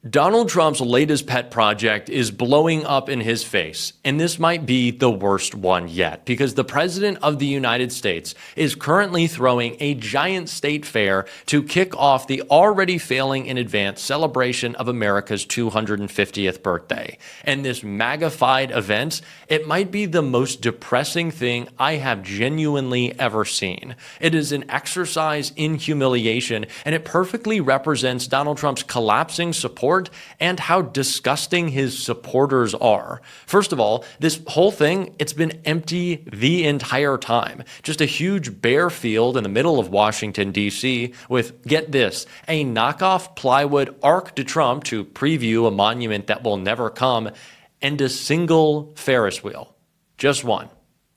Donald Trump's latest pet project is blowing up in his face, and this might be the worst one yet, because the President of the United States is currently throwing a giant state fair to kick off the already failing in advance celebration of America's 250th birthday. And this magnified event, it might be the most depressing thing I have genuinely ever seen. It is an exercise in humiliation, and it perfectly represents Donald Trump's collapsing support and how disgusting his supporters are. First of all, this whole thing, it's been empty the entire time. Just a huge bare field in the middle of Washington, D.C. with, get this, a knockoff plywood Arc de Trump to preview a monument that will never come, and a single Ferris wheel. Just one.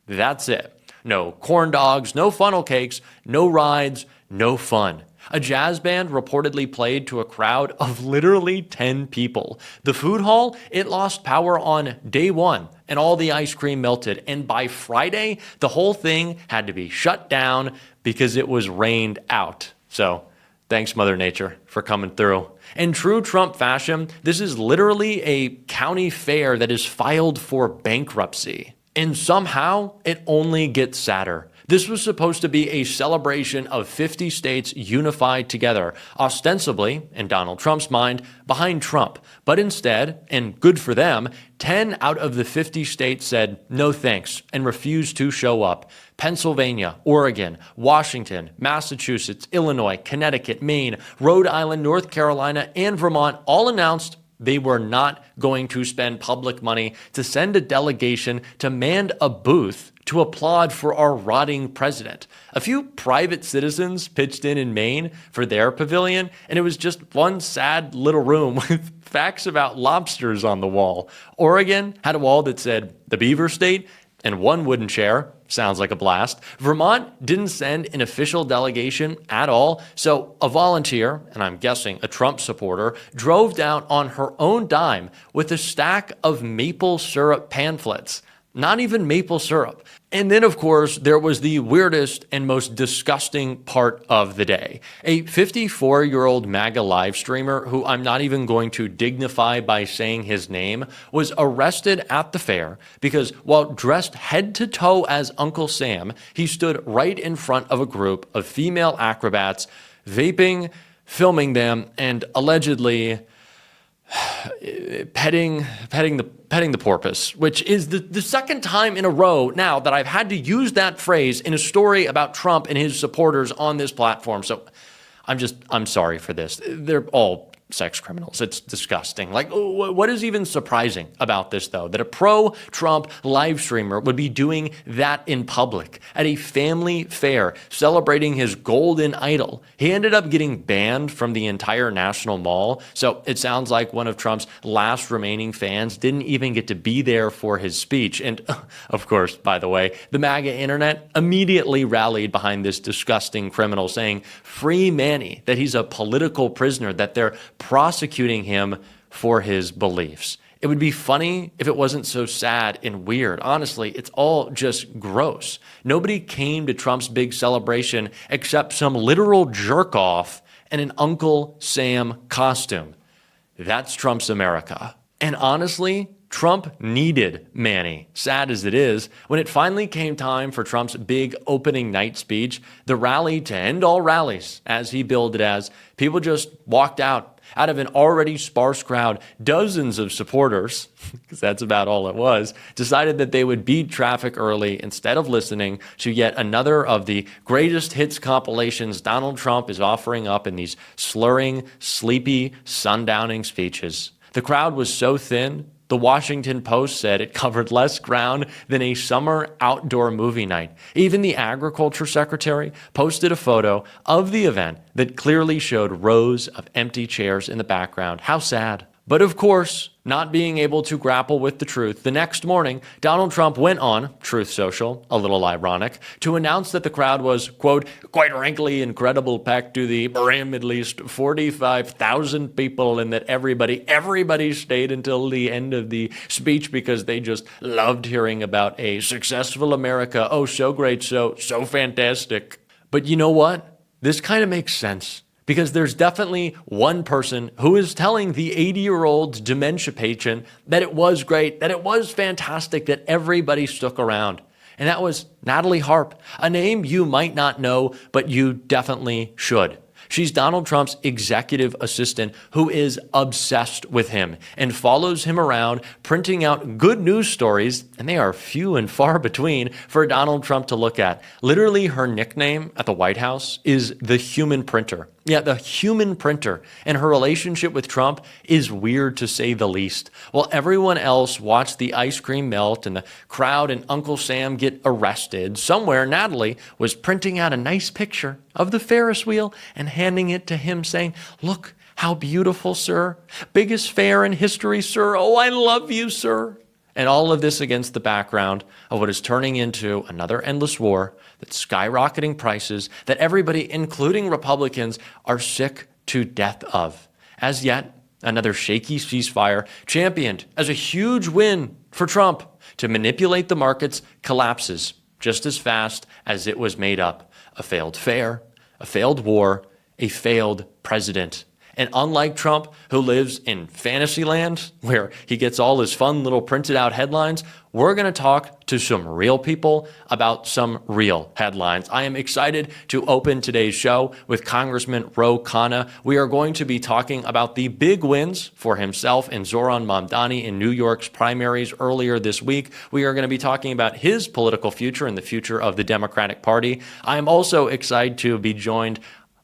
That's it. No corn dogs, no funnel cakes, no rides, no fun. A jazz band reportedly played to a crowd of literally 10 people. The food hall, it lost power on day one, and all the ice cream melted. And by Friday, the whole thing had to be shut down because it was rained out. So, thanks, Mother Nature, for coming through. In true Trump fashion, this is literally a county fair that is filed for bankruptcy. And somehow, it only gets sadder. This was supposed to be a celebration of 50 states unified together, ostensibly, in Donald Trump's mind, behind Trump. But instead, and good for them, 10 out of the 50 states said no thanks and refused to show up. Pennsylvania, Oregon, Washington, Massachusetts, Illinois, Connecticut, Maine, Rhode Island, North Carolina, and Vermont all announced they were not going to spend public money to send a delegation to man a booth to applaud for our rotting president. A few private citizens pitched in Maine for their pavilion, and it was just one sad little room with facts about lobsters on the wall. Oregon had a wall that said, the Beaver State, and one wooden chair. Sounds like a blast. Vermont didn't send an official delegation at all, so a volunteer, and I'm guessing a Trump supporter, drove down on her own dime with a stack of maple syrup pamphlets. Not even maple syrup. And then, of course, there was the weirdest and most disgusting part of the day. A 54-year-old MAGA live streamer, who I'm not even going to dignify by saying his name, was arrested at the fair because while dressed head to toe as Uncle Sam, he stood right in front of a group of female acrobats, vaping, filming them, and allegedly petting the porpoise, which is the second time in a row now that I've had to use that phrase in a story about Trump and his supporters on this platform. So I'm sorry for this. They're all sex criminals. It's disgusting. Like, what is even surprising about this, though? That a pro-Trump live streamer would be doing that in public at a family fair celebrating his golden idol. He ended up getting banned from the entire National Mall. So it sounds like one of Trump's last remaining fans didn't even get to be there for his speech. And of course, by the way, the MAGA internet immediately rallied behind this disgusting criminal, saying, free Manny, that he's a political prisoner, that they're prosecuting him for his beliefs. It would be funny if it wasn't so sad and weird. Honestly, it's all just gross. Nobody came to Trump's big celebration except some literal jerk-off and an Uncle Sam costume. That's Trump's America. And honestly, Trump needed Manny, sad as it is. When it finally came time for Trump's big opening night speech, the rally to end all rallies, as he billed it as, people just walked out of an already sparse crowd. Dozens of supporters, because that's about all it was, decided that they would beat traffic early instead of listening to yet another of the greatest hits compilations Donald Trump is offering up in these slurring, sleepy, sundowning speeches. The crowd was so thin, the Washington Post said it covered less ground than a summer outdoor movie night. Even the agriculture secretary posted a photo of the event that clearly showed rows of empty chairs in the background. How sad. But of course, not being able to grapple with the truth, the next morning, Donald Trump went on Truth Social, a little ironic, to announce that the crowd was, quote, quite frankly incredible, packed to the brim, at least 45,000 people, and that everybody stayed until the end of the speech because they just loved hearing about a successful America. Oh, so great, so fantastic. But you know what? This kind of makes sense. because there's definitely one person who is telling the 80-year-old dementia patient that it was great, that it was fantastic, that everybody stuck around. And that was Natalie Harp, a name you might not know, but you definitely should. She's Donald Trump's executive assistant who is obsessed with him and follows him around, printing out good news stories, and they are few and far between for Donald Trump to look at. Literally, her nickname at the White House is the human printer. Yeah, the human printer. And her relationship with Trump is weird to say the least. While everyone else watched the ice cream melt and the crowd and Uncle Sam get arrested, somewhere Natalie was printing out a nice picture of the Ferris wheel and handing it to him saying, "Look how beautiful, sir. Biggest fair in history, sir. Oh, I love you, sir." And all of this against the background of what is turning into another endless war, that's skyrocketing prices, that everybody, including Republicans, are sick to death of. As yet, another shaky ceasefire championed as a huge win for Trump to manipulate the markets collapses just as fast as it was made up. A failed fair, a failed war, a failed president. And unlike Trump, who lives in fantasy land, where he gets all his fun little printed out headlines, we're going to talk to some real people about some real headlines. I am excited to open today's show with Congressman Ro Khanna. We are going to be talking about the big wins for himself and Zohran Mamdani in New York's primaries earlier this week. We are going to be talking about his political future and the future of the Democratic Party. I am also excited to be joined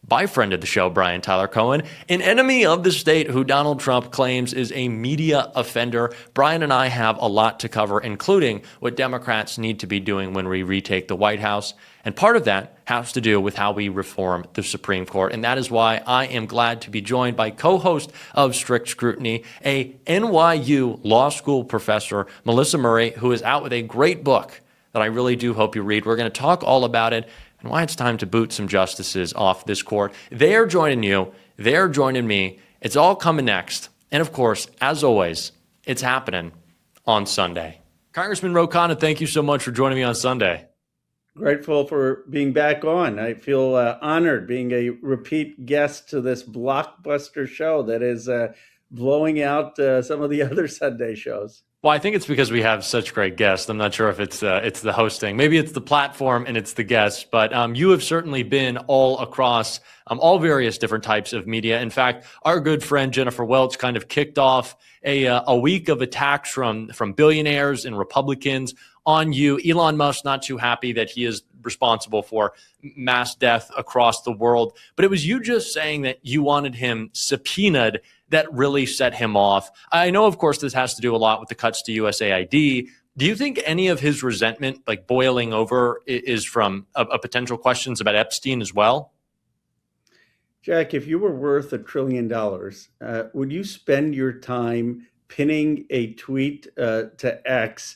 by friend of the show, Brian Tyler Cohen, an enemy of the state who Donald Trump claims is a media offender. Brian and I have a lot to cover, including what Democrats need to be doing when we retake the White House. And part of that has to do with how we reform the Supreme Court. And that is why I am glad to be joined by co-host of Strict Scrutiny, a NYU law school professor, Mellissa Murray, who is out with a great book that I really do hope you read. We're going to talk all about it and why it's time to boot some justices off this court. They're joining you. They're joining me. It's all coming next. And of course, as always, it's happening on Sunday. Congressman Ro Khanna, thank you so much for joining me on Sunday. Grateful for being back on. I feel honored being a repeat guest to this blockbuster show that is blowing out some of the other Sunday shows. Well, I think it's because we have such great guests. I'm not sure if it's the hosting. Maybe it's the platform and it's the guests. But you have certainly been all across all various different types of media. In fact, our good friend Jennifer Welch kind of kicked off a week of attacks from billionaires and Republicans on you. Elon Musk not too happy that he is responsible for mass death across the world. But it was you just saying that you wanted him subpoenaed that really set him off. I know, of course, this has to do a lot with the cuts to USAID. Do you think any of his resentment, like boiling over, is from a potential questions about Epstein as well? Jack, if you were worth $1 trillion, would you spend your time pinning a tweet to X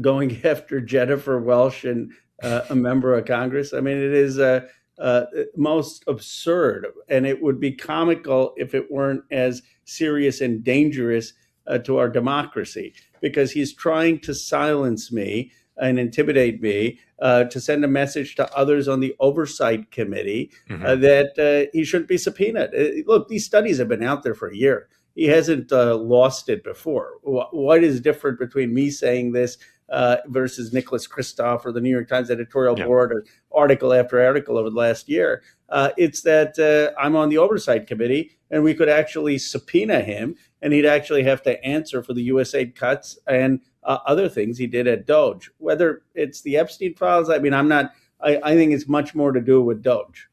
going after Jennifer Welch and a member of Congress? I mean, it is most absurd, and it would be comical if it weren't as serious and dangerous to our democracy, because he's trying to silence me and intimidate me, to send a message to others on the oversight committee that he shouldn't be subpoenaed. Look, these studies have been out there for a year. He hasn't lost it before. What is different between me saying this versus Nicholas Kristof or the New York Times editorial board, or article after article over the last year? It's that I'm on the oversight committee, and we could actually subpoena him, and he'd actually have to answer for the USAID cuts and other things he did at Doge. Whether it's the Epstein files, I mean, I think it's much more to do with Doge.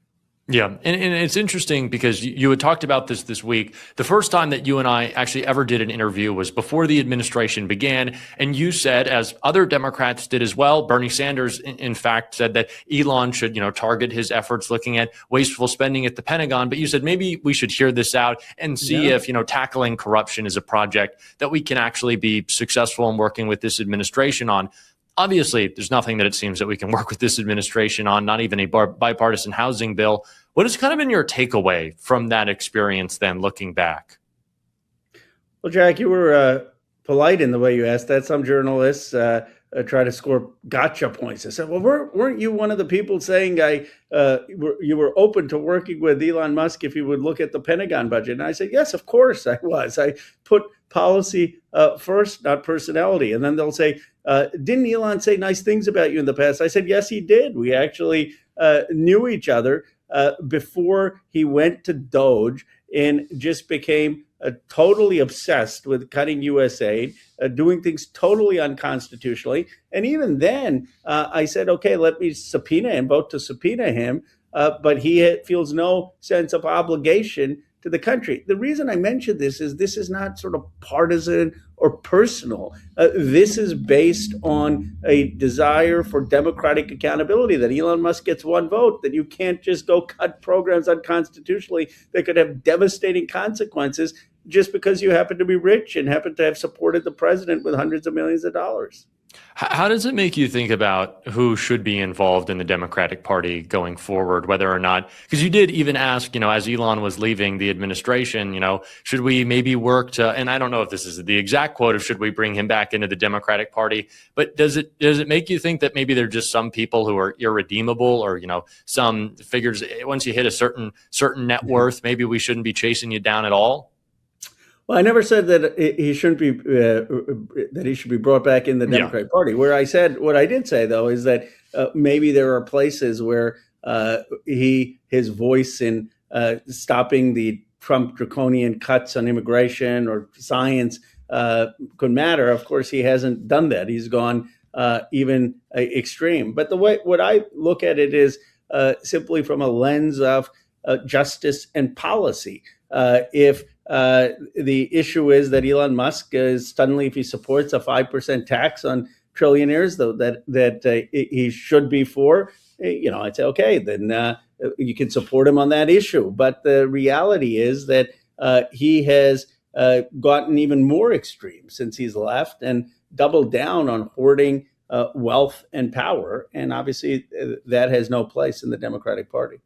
Yeah, and it's interesting because you had talked about this week. The first time that you and I actually ever did an interview was before the administration began, and you said, as other Democrats did as well, Bernie Sanders, in fact, said that Elon should, target his efforts looking at wasteful spending at the Pentagon. But you said maybe we should hear this out and see if, tackling corruption is a project that we can actually be successful in working with this administration on. Obviously, there's nothing that it seems that we can work with this administration on, not even a bipartisan housing bill. What has kind of been your takeaway from that experience then, looking back? Well, Jack, you were polite in the way you asked that. Some journalists try to score gotcha points. I said, well, weren't you one of the people saying you were open to working with Elon Musk if you would look at the Pentagon budget? And I said, yes, of course I was. I put policy first, not personality. And then they'll say, didn't Elon say nice things about you in the past? I said, yes, he did. We actually knew each other before he went to Doge and just became totally obsessed with cutting U.S. aid, doing things totally unconstitutionally. And even then, I said, okay, let me subpoena him, vote to subpoena him. But he feels no sense of obligation to the country. The reason I mention this is not sort of partisan or personal. This is based on a desire for democratic accountability, that Elon Musk gets one vote, that you can't just go cut programs unconstitutionally that could have devastating consequences just because you happen to be rich and happen to have supported the president with hundreds of millions of dollars. How does it make you think about who should be involved in the Democratic Party going forward, whether or not, because you did even ask, as Elon was leaving the administration, should we maybe work to, and I don't know if this is the exact quote of should we bring him back into the Democratic Party, but does it make you think that maybe there are just some people who are irredeemable, or, some figures, once you hit a certain net worth, maybe we shouldn't be chasing you down at all? Well, I never said that he shouldn't be that he should be brought back in the Democratic Party. What I did say though is that maybe there are places where his voice in stopping the Trump draconian cuts on immigration or science could matter. Of course, he hasn't done that. He's gone even extreme. But what I look at it is simply from a lens of justice and policy. If the issue is that Elon Musk is suddenly, if he supports a 5% tax on trillionaires, though that he should be for, I'd say, okay, then you can support him on that issue. But the reality is that he has gotten even more extreme since he's left and doubled down on hoarding wealth and power. And obviously that has no place in the Democratic Party.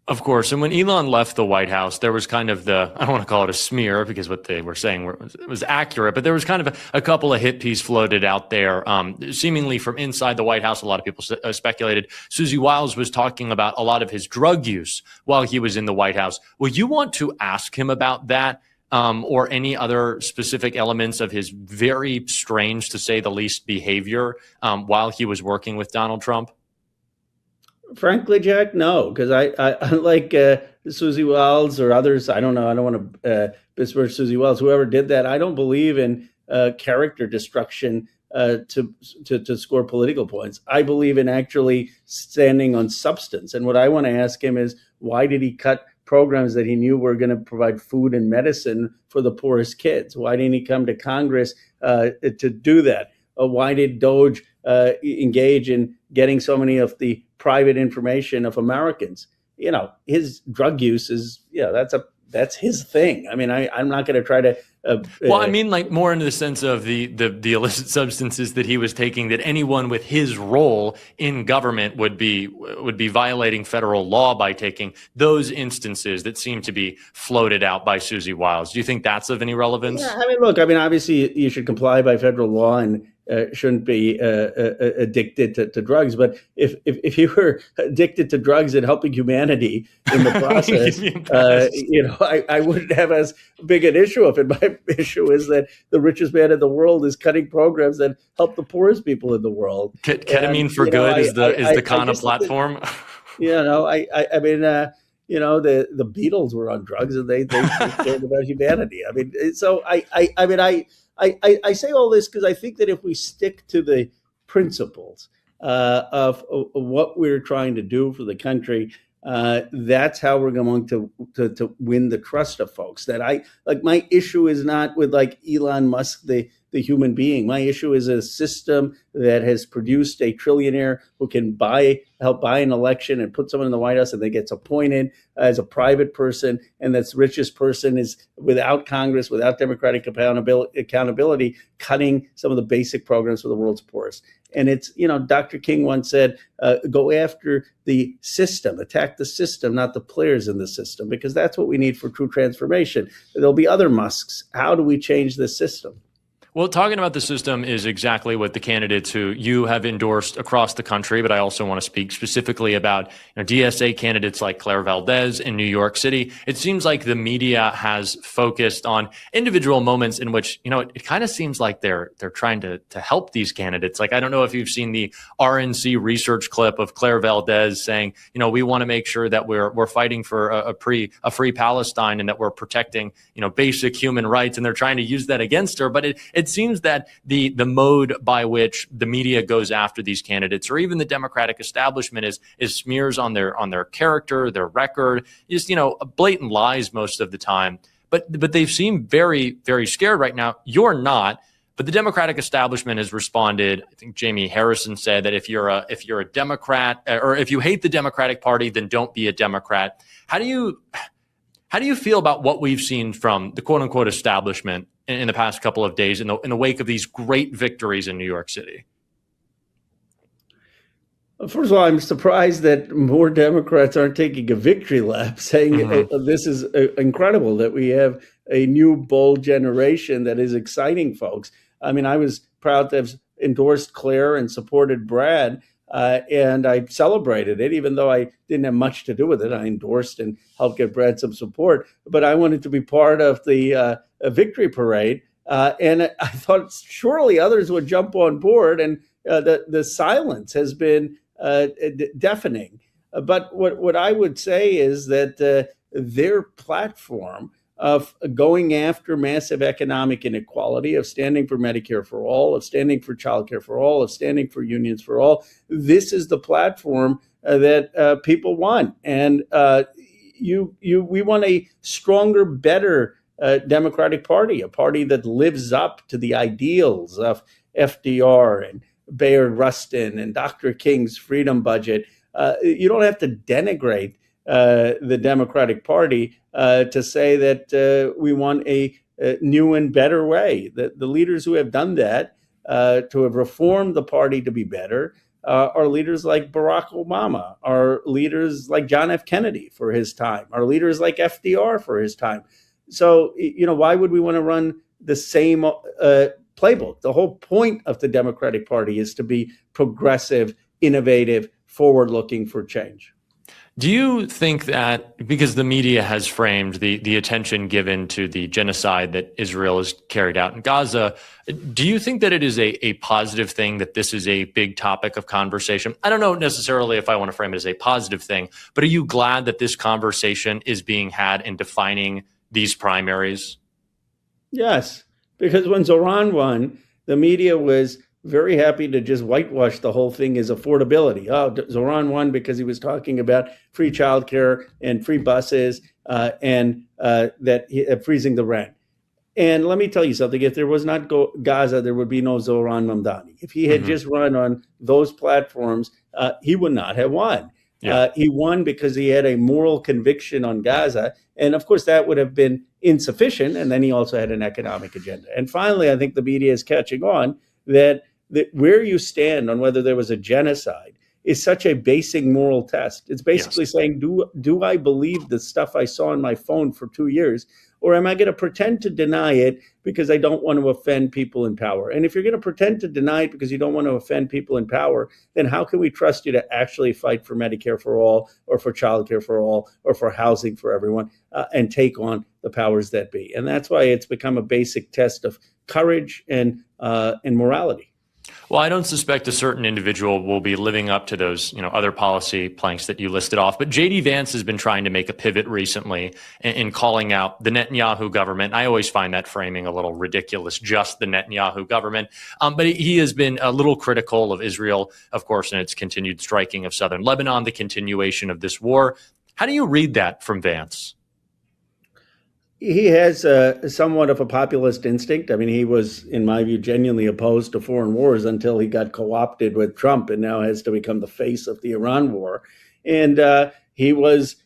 Of course. And when Elon left the White House, there was kind of I don't want to call it a smear because what they were saying was accurate, but there was kind of a couple of hit pieces floated out there, seemingly from inside the White House. A lot of people speculated Susie Wiles was talking about a lot of his drug use while he was in the White House. Will you want to ask him about that? Or any other specific elements of his very strange, to say the least, behavior while he was working with Donald Trump? Frankly, Jack, no, because I like Susie Wiles or others. I don't know. I don't want to besmirch Susie Wiles. Whoever did that, I don't believe in character destruction to score political points. I believe in actually standing on substance. And what I want to ask him is, why did he cut programs that he knew were going to provide food and medicine for the poorest kids? Why didn't he come to Congress to do that? Why did Doge engage in getting so many of the private information of Americans? His drug use is, that's his thing. I mean, I'm not going to try to. Well, I mean, like more into the sense of the illicit substances that he was taking, that anyone with his role in government would be violating federal law by taking those instances that seem to be floated out by Susie Wiles. Do you think that's of any relevance? Yeah, I mean, look, obviously you should comply by federal law and shouldn't be addicted to drugs. But if you were addicted to drugs and helping humanity in the process, I wouldn't have as big an issue of it. My issue is that the richest man in the world is cutting programs that help the poorest people in the world. Ketamine for good is the Khanna platform. I mean, the Beatles were on drugs and they cared about humanity. I mean, so I say all this because I think that if we stick to the principles of what we're trying to do for the country, that's how we're going to win the trust of folks. That my issue is not with Elon Musk, the human being. My issue is a system that has produced a trillionaire who can help buy an election and put someone in the White House and they gets appointed as a private person. And that's richest person is without Congress, without democratic accountability, cutting some of the basic programs for the world's poorest. And it's, Dr. King once said, go after the system, attack the system, not the players in the system, because that's what we need for true transformation. There'll be other Musks. How do we change the system? Well, talking about the system is exactly what the candidates who you have endorsed across the country, but I also want to speak specifically about DSA candidates like Claire Valdez in New York City. It seems like the media has focused on individual moments in which, it kind of seems like they're trying to help these candidates. Like, I don't know if you've seen the RNC research clip of Claire Valdez saying, we want to make sure that we're fighting for a free Palestine and that we're protecting, basic human rights, and they're trying to use that against her. But it seems that the mode by which the media goes after these candidates, or even the Democratic establishment, is smears on their character, their record, just blatant lies most of the time. But they've seemed very, very scared right now. You're not. But the Democratic establishment has responded. I think Jamie Harrison said that if you're a Democrat, or if you hate the Democratic Party, then don't be a Democrat. How do you feel about what we've seen from the quote unquote establishment in the past couple of days in the wake of these great victories in New York City? First of all, I'm surprised that more Democrats aren't taking a victory lap, saying this is incredible that we have a new, bold generation that is exciting folks. I mean, I was proud to have endorsed Claire and supported Brad, and I celebrated it, even though I didn't have much to do with it. I endorsed and helped get Brad some support, but I wanted to be part of the victory parade. And I thought surely others would jump on board, and the silence has been deafening. But what I would say is that their platform of going after massive economic inequality, of standing for Medicare for all, of standing for childcare for all, of standing for unions for all, this is the platform that people want. And we want a stronger, better Democratic Party, a party that lives up to the ideals of FDR and Bayard Rustin and Dr. King's freedom budget. You don't have to denigrate the Democratic Party to say that we want a new and better way. The leaders who have done that, to have reformed the party to be better, are leaders like Barack Obama, are leaders like John F. Kennedy for his time, are leaders like FDR for his time. So, why would we want to run the same playbook? The whole point of the Democratic Party is to be progressive, innovative, forward-looking for change. Do you think that because the media has framed the attention given to the genocide that Israel has carried out in Gaza, do you think that it is a positive thing that this is a big topic of conversation? I don't know necessarily if I want to frame it as a positive thing, but are you glad that this conversation is being had in defining these primaries? Yes, because when Zoran won, the media was very happy to just whitewash the whole thing as affordability. Oh, Zoran won because he was talking about free childcare and free buses and freezing the rent. And let me tell you something. If there was not Gaza, there would be no Zoran Mamdani. If he had just run on those platforms, he would not have won. Yeah. He won because he had a moral conviction on Gaza. And of course, that would have been insufficient. And then he also had an economic agenda. And finally, I think the media is catching on that where you stand on whether there was a genocide is such a basic moral test. It's basically saying, do I believe the stuff I saw on my phone for 2 years, or am I going to pretend to deny it because I don't want to offend people in power? And if you're going to pretend to deny it because you don't want to offend people in power, then how can we trust you to actually fight for Medicare for all, or for childcare for all, or for housing for everyone, and take on the powers that be? And that's why it's become a basic test of courage and morality. Well, I don't suspect a certain individual will be living up to those, other policy planks that you listed off. But J.D. Vance has been trying to make a pivot recently in calling out the Netanyahu government. I always find that framing a little ridiculous, just the Netanyahu government. But he has been a little critical of Israel, of course, and its continued striking of southern Lebanon, the continuation of this war. How do you read that from Vance? He has somewhat of a populist instinct. I mean, he was, in my view, genuinely opposed to foreign wars until he got co-opted with Trump and now has to become the face of the Iran war. And he was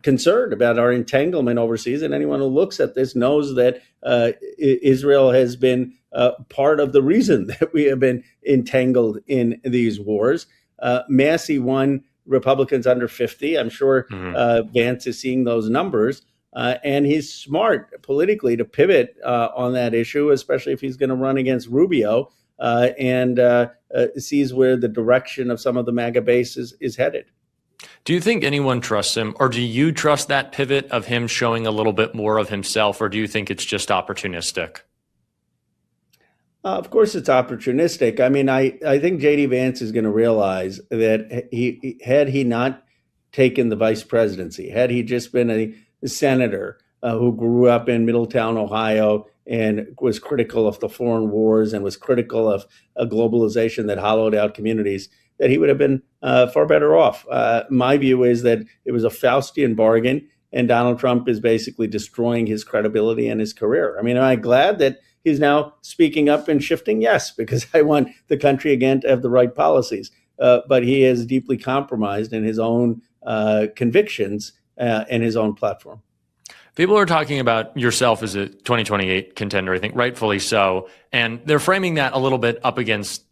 concerned about our entanglement overseas. And anyone who looks at this knows that Israel has been part of the reason that we have been entangled in these wars. Massey won Republicans under 50. I'm sure Vance is seeing those numbers. And he's smart politically to pivot on that issue, especially if he's going to run against Rubio and sees where the direction of some of the MAGA base is headed. Do you think anyone trusts him, or do you trust that pivot of him showing a little bit more of himself, or do you think it's just opportunistic? Of course, it's opportunistic. I mean, I think J.D. Vance is going to realize that had he not taken the vice presidency, had he just been a senator who grew up in Middletown, Ohio, and was critical of the foreign wars and was critical of a globalization that hollowed out communities, that he would have been far better off. My view is that it was a Faustian bargain, and Donald Trump is basically destroying his credibility and his career. I mean, am I glad that he's now speaking up and shifting? Yes, because I want the country again to have the right policies. But he is deeply compromised in his own convictions and his own platform. People are talking about yourself as a 2028 contender, I think rightfully so, and they're framing that a little bit up against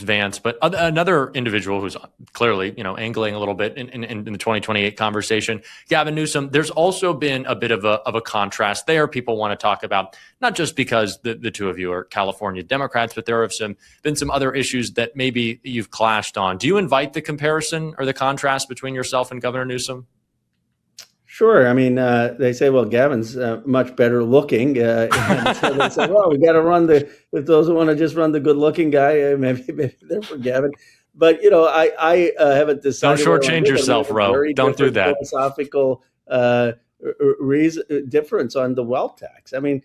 Vance. But another individual who's clearly, angling a little bit in the 2028 conversation, Gavin Newsom. There's also been a bit of a contrast there. People want to talk about, not just because the two of you are California Democrats, but there have been some other issues that maybe you've clashed on. Do you invite the comparison or the contrast between yourself and Governor Newsom? Sure. I mean, they say, well, Gavin's much better looking. And so they say, well, we got to run if those who want to just run the good looking guy, maybe they're for Gavin. But, I haven't decided. Don't shortchange yourself, Ro. Don't do that. Philosophical difference on the wealth tax. I mean,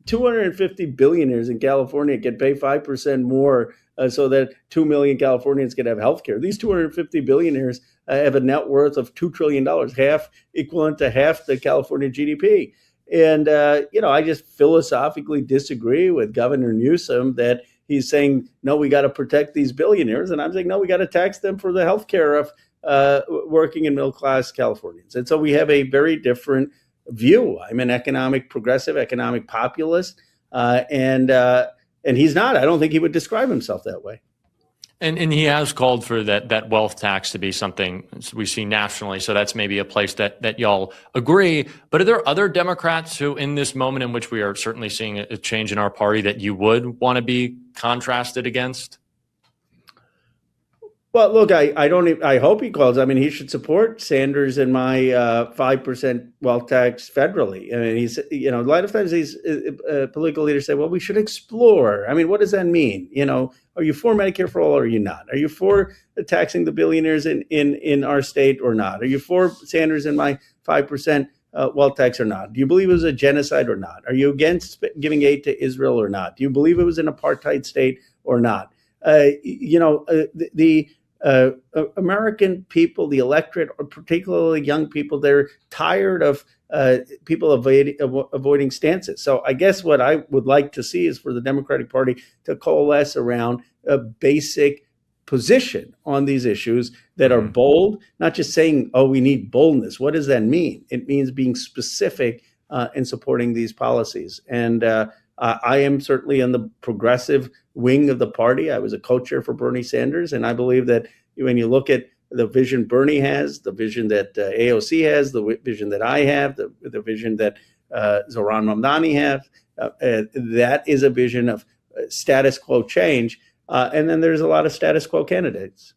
250 billionaires in California can pay 5% more so that 2 million Californians can have health care. These 250 billionaires have a net worth of $2 trillion, equivalent to half the California GDP. And, I just philosophically disagree with Governor Newsom that he's saying, no, we got to protect these billionaires. And I'm saying, no, we got to tax them for the health care of working and middle class Californians. And so we have a very different view. I'm an progressive economic populist, and he's not. I don't think he would describe himself that way. And he has called for that wealth tax to be something we see nationally. So that's maybe a place that y'all agree. But are there other Democrats who, in this moment in which we are certainly seeing a change in our party, that you would want to be contrasted against? Well, look, I hope he calls. I mean, he should support Sanders and my 5% wealth tax federally. I mean, he's, a lot of times these political leaders say, well, we should explore. I mean, what does that mean? Are you for Medicare for all or are you not? Are you for taxing the billionaires in our state or not? Are you for Sanders and my 5% wealth tax or not? Do you believe it was a genocide or not? Are you against giving aid to Israel or not? Do you believe it was an apartheid state or not? American people, the electorate, or particularly young people, they're tired of people avoiding stances. So I guess what I would like to see is for the Democratic Party to coalesce around a basic position on these issues that are bold, not just saying, oh, we need boldness. What does that mean? It means being specific in supporting these policies. And I am certainly in the progressive wing of the party. I was a co-chair for Bernie Sanders, and I believe that when you look at the vision Bernie has, the vision that AOC has, the vision that I have, the vision that Zohran Mamdani have, that is a vision of status quo change. And then there's a lot of status quo candidates.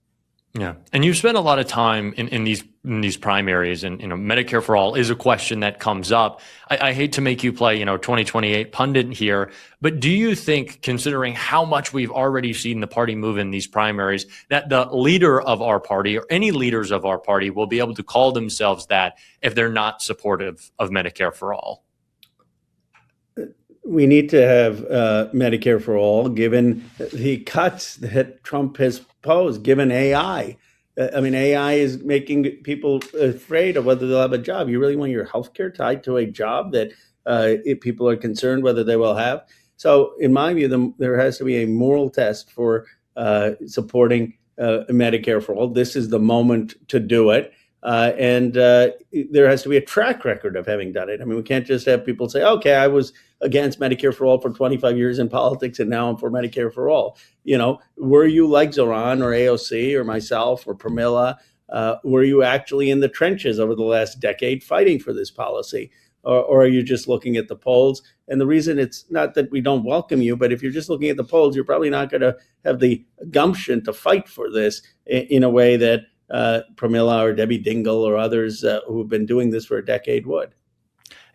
Yeah. And you've spent a lot of time in these primaries, and Medicare for all is a question that comes up. I hate to make you play 2028 pundit here, but do you think, considering how much we've already seen the party move in these primaries, that the leader of our party or any leaders of our party will be able to call themselves that if they're not supportive of Medicare for all? We need to have Medicare for all, given the cuts that Trump has posed, given AI. I mean, AI is making people afraid of whether they'll have a job. You really want your health care tied to a job that if people are concerned whether they will have? So in my view, there has to be a moral test for supporting Medicare for all. This is the moment to do it. And there has to be a track record of having done it. I mean, we can't just have people say, okay, I was against Medicare for all for 25 years in politics, and now I'm for Medicare for all. Were you like Zohran or AOC or myself or Pramila? Were you actually in the trenches over the last decade fighting for this policy? or are you just looking at the polls? And the reason it's not that we don't welcome you, but if you're just looking at the polls, you're probably not going to have the gumption to fight for this in a way that Pramila or Debbie Dingell or others who have been doing this for a decade would.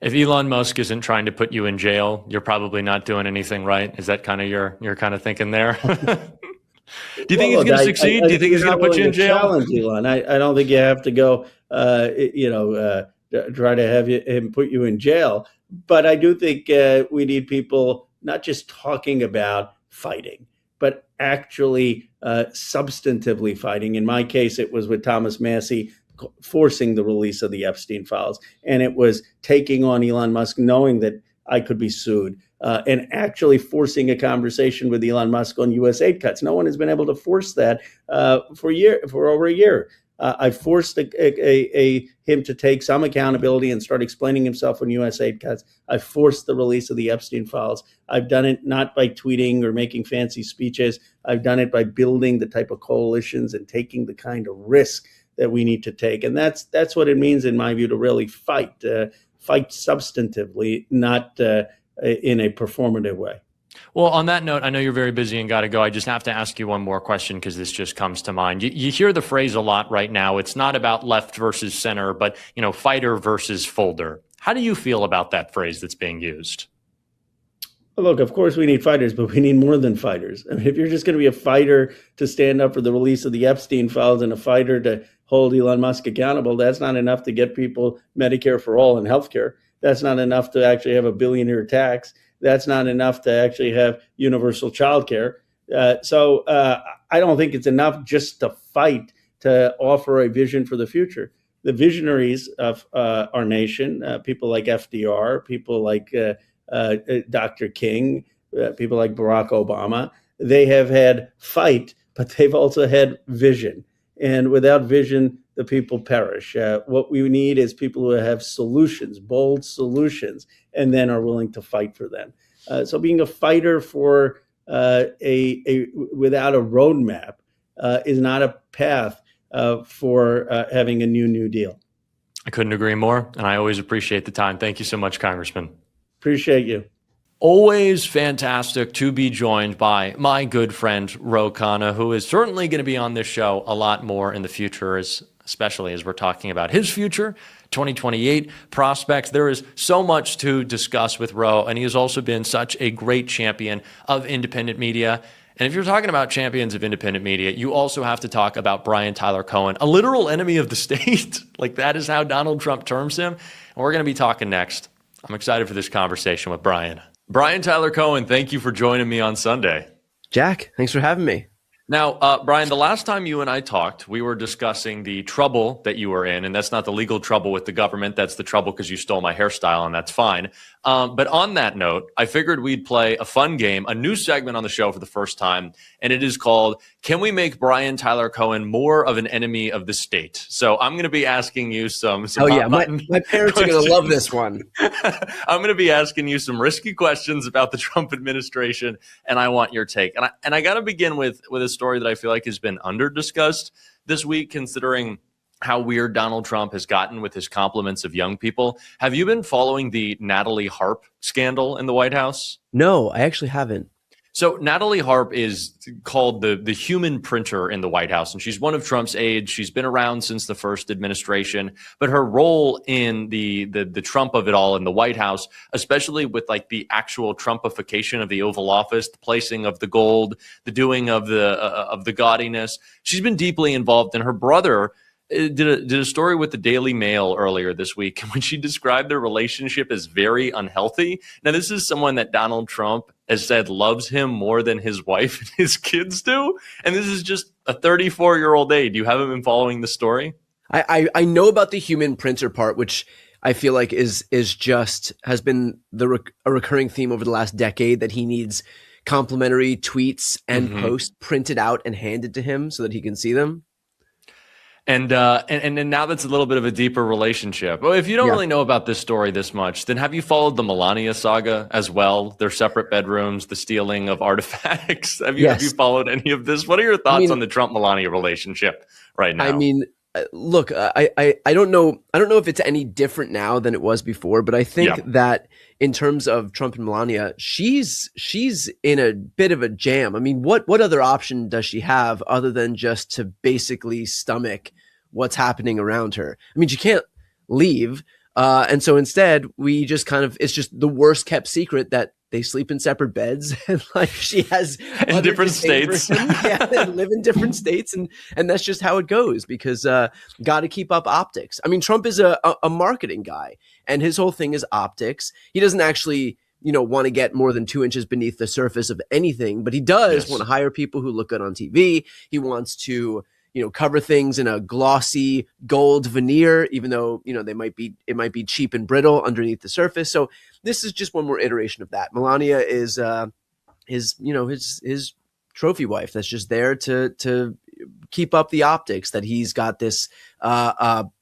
If Elon Musk isn't trying to put you in jail, you're probably not doing anything right. Is that kind of your kind of thinking there? Do you think he's going to succeed? Do you think he's going to put you in jail? Challenge Elon. I don't think you have to go, try to have him put you in jail. But I do think we need people not just talking about fighting, but actually substantively fighting. In my case, it was with Thomas Massie forcing the release of the Epstein files. And it was taking on Elon Musk, knowing that I could be sued, and actually forcing a conversation with Elon Musk on U.S. aid cuts. No one has been able to force that for over a year. I forced him to take some accountability and start explaining himself on U.S. aid cuts. I forced the release of the Epstein files. I've done it not by tweeting or making fancy speeches. I've done it by building the type of coalitions and taking the kind of risk that we need to take. And that's what it means, in my view, to really fight substantively, not in a performative way. Well, on that note, I know you're very busy and got to go. I just have to ask you one more question because this just comes to mind. You hear the phrase a lot right now. It's not about left versus center, but fighter versus folder. How do you feel about that phrase that's being used? Look, of course we need fighters, but we need more than fighters. I mean, if you're just going to be a fighter to stand up for the release of the Epstein files and a fighter to hold Elon Musk accountable, that's not enough to get people Medicare for all and healthcare. That's not enough to actually have a billionaire tax. That's not enough to actually have universal childcare. So I don't think it's enough just to fight to offer a vision for the future. The visionaries of our nation, people like FDR, people like Dr. King, people like Barack Obama, they have had fight, but they've also had vision. And without vision, the people perish. What we need is people who have solutions, bold solutions, and then are willing to fight for them. So being a fighter for without a roadmap is not a path for having a New Deal. I couldn't agree more, and I always appreciate the time. Thank you so much, Congressman. Appreciate you. Always fantastic to be joined by my good friend Ro Khanna, who is certainly going to be on this show a lot more in the future, especially as we're talking about his future, 2028 prospects. There is so much to discuss with Ro, and he has also been such a great champion of independent media. And if you're talking about champions of independent media, you also have to talk about Brian Tyler Cohen, a literal enemy of the state. Like, that is how Donald Trump terms him. And we're going to be talking next. I'm excited for this conversation with Brian. Brian Tyler Cohen, thank you for joining me on Sunday. Jack, thanks for having me. Now, Brian, the last time you and I talked, we were discussing the trouble that you were in, and that's not the legal trouble with the government. That's the trouble because you stole my hairstyle, and that's fine. But on that note, I figured we'd play a fun game, a new segment on the show for the first time, and it is called, Can We Make Brian Tyler Cohen More of an Enemy of the State? So I'm going to be asking you some oh, yeah, my parents are going to love this one. I'm going to be asking you some risky questions about the Trump administration, and I want your take. And I got to begin with a story that I feel like has been under-discussed this week, considering how weird Donald Trump has gotten with his compliments of young people. Have you been following the Natalie Harp scandal in the White House? No, I actually haven't. So Natalie Harp is called the human printer in the White House, and she's one of Trump's aides. She's been around since the first administration, but her role in the Trump of it all in the White House, especially with like the actual Trumpification of the Oval Office, the placing of the gold, the doing of the gaudiness, she's been deeply involved. And her brother did a story with the Daily Mail earlier this week when she described their relationship as very unhealthy. Now, this is someone that Donald Trump has said loves him more than his wife and his kids do. And this is just a 34-year-old aide. You haven't been following the story? I know about the human printer part, which I feel like has been a recurring theme over the last decade, that he needs complimentary tweets and posts printed out and handed to him so that he can see them. And now that's a little bit of a deeper relationship. Well, if you don't really know about this story this much, then have you followed the Melania saga as well? Their separate bedrooms, the stealing of artifacts. Have you followed any of this? What are your thoughts on the Trump-Melania relationship right now? I mean, look, I don't know. I don't know if it's any different now than it was before, but I think that in terms of Trump and Melania, she's in a bit of a jam. I mean, what other option does she have other than just to basically stomach what's happening around her? I mean, she can't leave. And so instead we just it's just the worst kept secret that they sleep in separate beds and like she has in different states. Yeah, they live in different states. And that's just how it goes because, got to keep up optics. I mean, Trump is a marketing guy and his whole thing is optics. He doesn't actually, want to get more than 2 inches beneath the surface of anything, but he does want to hire people who look good on TV. He wants to, cover things in a glossy gold veneer, even though, it might be cheap and brittle underneath the surface. So this is just one more iteration of that. Melania is his trophy wife that's just there to keep up the optics that he's got this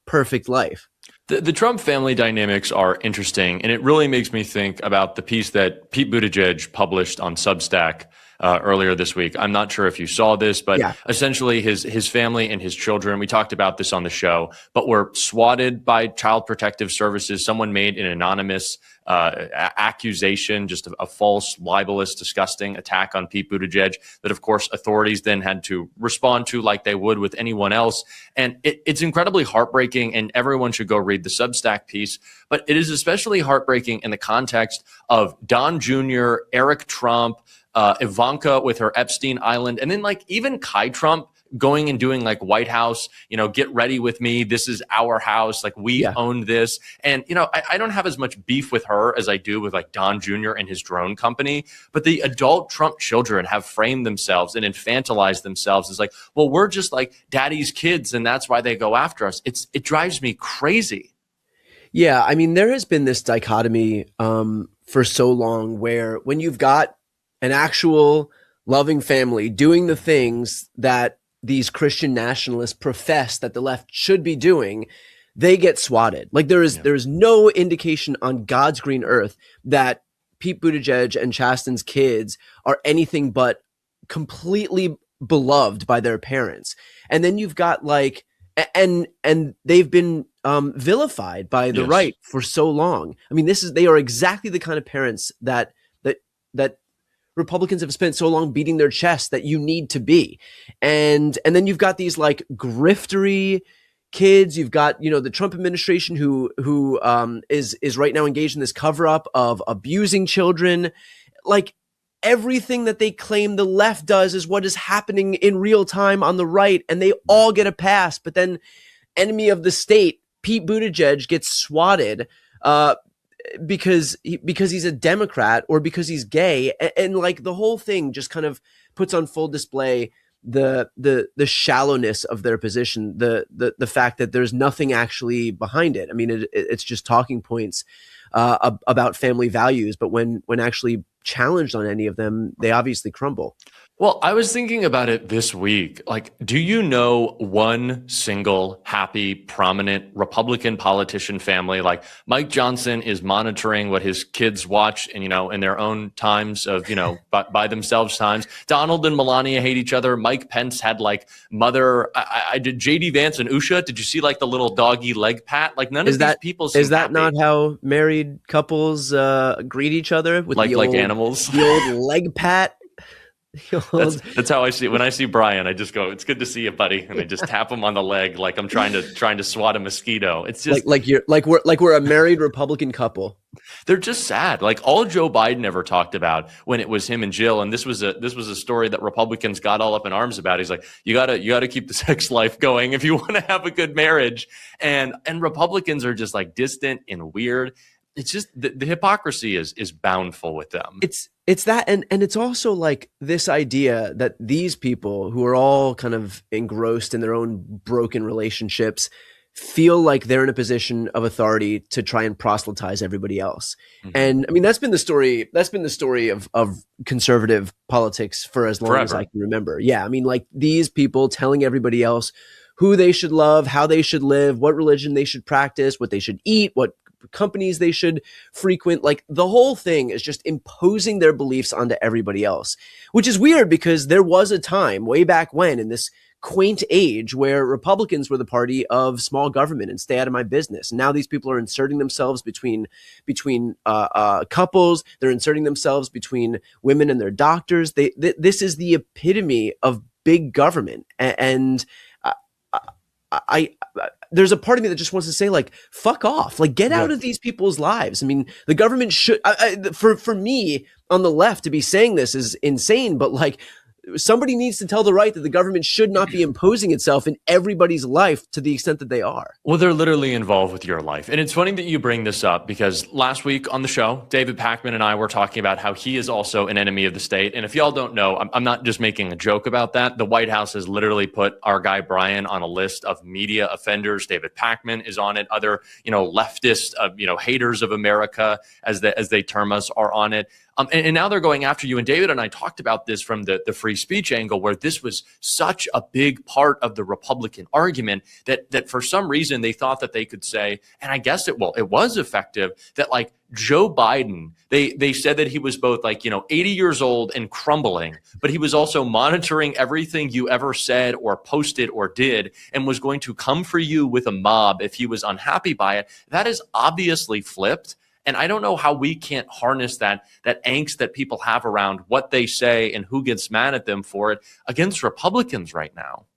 perfect life. The Trump family dynamics are interesting, and it really makes me think about the piece that Pete Buttigieg published on Substack earlier this week. I'm not sure if you saw this, but essentially his family and his children, we talked about this on the show, but were swatted by Child Protective Services. Someone made an anonymous accusation, just a false, libelous, disgusting attack on Pete Buttigieg that, of course, authorities then had to respond to like they would with anyone else. And it's incredibly heartbreaking, and everyone should go read the Substack piece. But it is especially heartbreaking in the context of Don Jr., Eric Trump, Ivanka with her Epstein Island, and then like even Kai Trump going and doing like White House, get ready with me. This is our house. Like we own this. And, I don't have as much beef with her as I do with like Don Jr. and his drone company. But the adult Trump children have framed themselves and infantilized themselves as like, well, we're just like daddy's kids. And that's why they go after us. It drives me crazy. Yeah. I mean, there has been this dichotomy for so long where when you've got an actual loving family doing the things that these Christian nationalists profess that the left should be doing, they get swatted. Like there is no indication on God's green earth that Pete Buttigieg and Chasten's kids are anything but completely beloved by their parents. And then you've got like, and they've been vilified by the right for so long. I mean, they are exactly the kind of parents that Republicans have spent so long beating their chest that you need to be. And then you've got these like griftery kids. You've got, the Trump administration who is right now engaged in this cover up of abusing children. Like everything that they claim the left does is what is happening in real time on the right, and they all get a pass. But then enemy of the state, Pete Buttigieg, gets swatted because he's a Democrat or because he's gay, and like the whole thing just kind of puts on full display the shallowness of their position, the fact that there's nothing actually behind it. I mean, it's just talking points about family values, but when actually challenged on any of them, they obviously crumble. Well, I was thinking about it this week. Like, do you know one single happy, prominent Republican politician family? Like Mike Johnson is monitoring what his kids watch and, in their own times of, by themselves times. Donald and Melania hate each other. Mike Pence had like mother, I did JD Vance and Usha. Did you see like the little doggy leg pat? Like none of these people seem Is that happy. Not how married couples greet each other with like animals? The old leg pat. That's how I see it. When I see Brian, I just go, "It's good to see you, buddy," and I just tap him on the leg like I'm trying to swat a mosquito. It's just we're a married Republican couple. They're just sad. Like all Joe Biden ever talked about when it was him and Jill, and this was a story that Republicans got all up in arms about. He's like, you gotta keep the sex life going if you want to have a good marriage, and Republicans are just like distant and weird. It's just the hypocrisy is bountiful with them. It's that, and it's also like this idea that these people who are all kind of engrossed in their own broken relationships feel like they're in a position of authority to try and proselytize everybody else. Mm-hmm. And I mean, that's been the story of conservative politics for as long as I can remember. Yeah. I mean, like these people telling everybody else who they should love, how they should live, what religion they should practice, what they should eat, what companies they should frequent. Like the whole thing is just imposing their beliefs onto everybody else, which is weird because there was a time way back when in this quaint age where Republicans were the party of small government and stay out of my business. And now these people are inserting themselves between couples. They're inserting themselves between women and their doctors. This is the epitome of big government. And I there's a part of me that just wants to say, like, fuck off, like, get out of these people's lives. I mean, the government should, for me on the left to be saying this is insane, but like, somebody needs to tell the right that the government should not be imposing itself in everybody's life to the extent that they are. Well, they're literally involved with your life. And it's funny that you bring this up because last week on the show, David Pakman and I were talking about how he is also an enemy of the state. And if y'all don't know, I'm not just making a joke about that. The White House has literally put our guy Brian on a list of media offenders. David Pakman is on it. Other, leftist, haters of America, as they term us, are on it. And now they're going after you. And David and I talked about this from the free speech angle, where this was such a big part of the Republican argument that for some reason they thought that they could say, and I guess it was effective, that like Joe Biden, they said that he was both 80 years old and crumbling, but he was also monitoring everything you ever said or posted or did and was going to come for you with a mob if he was unhappy by it. That is obviously flipped. And I don't know how we can't harness that angst that people have around what they say and who gets mad at them for it against Republicans right now.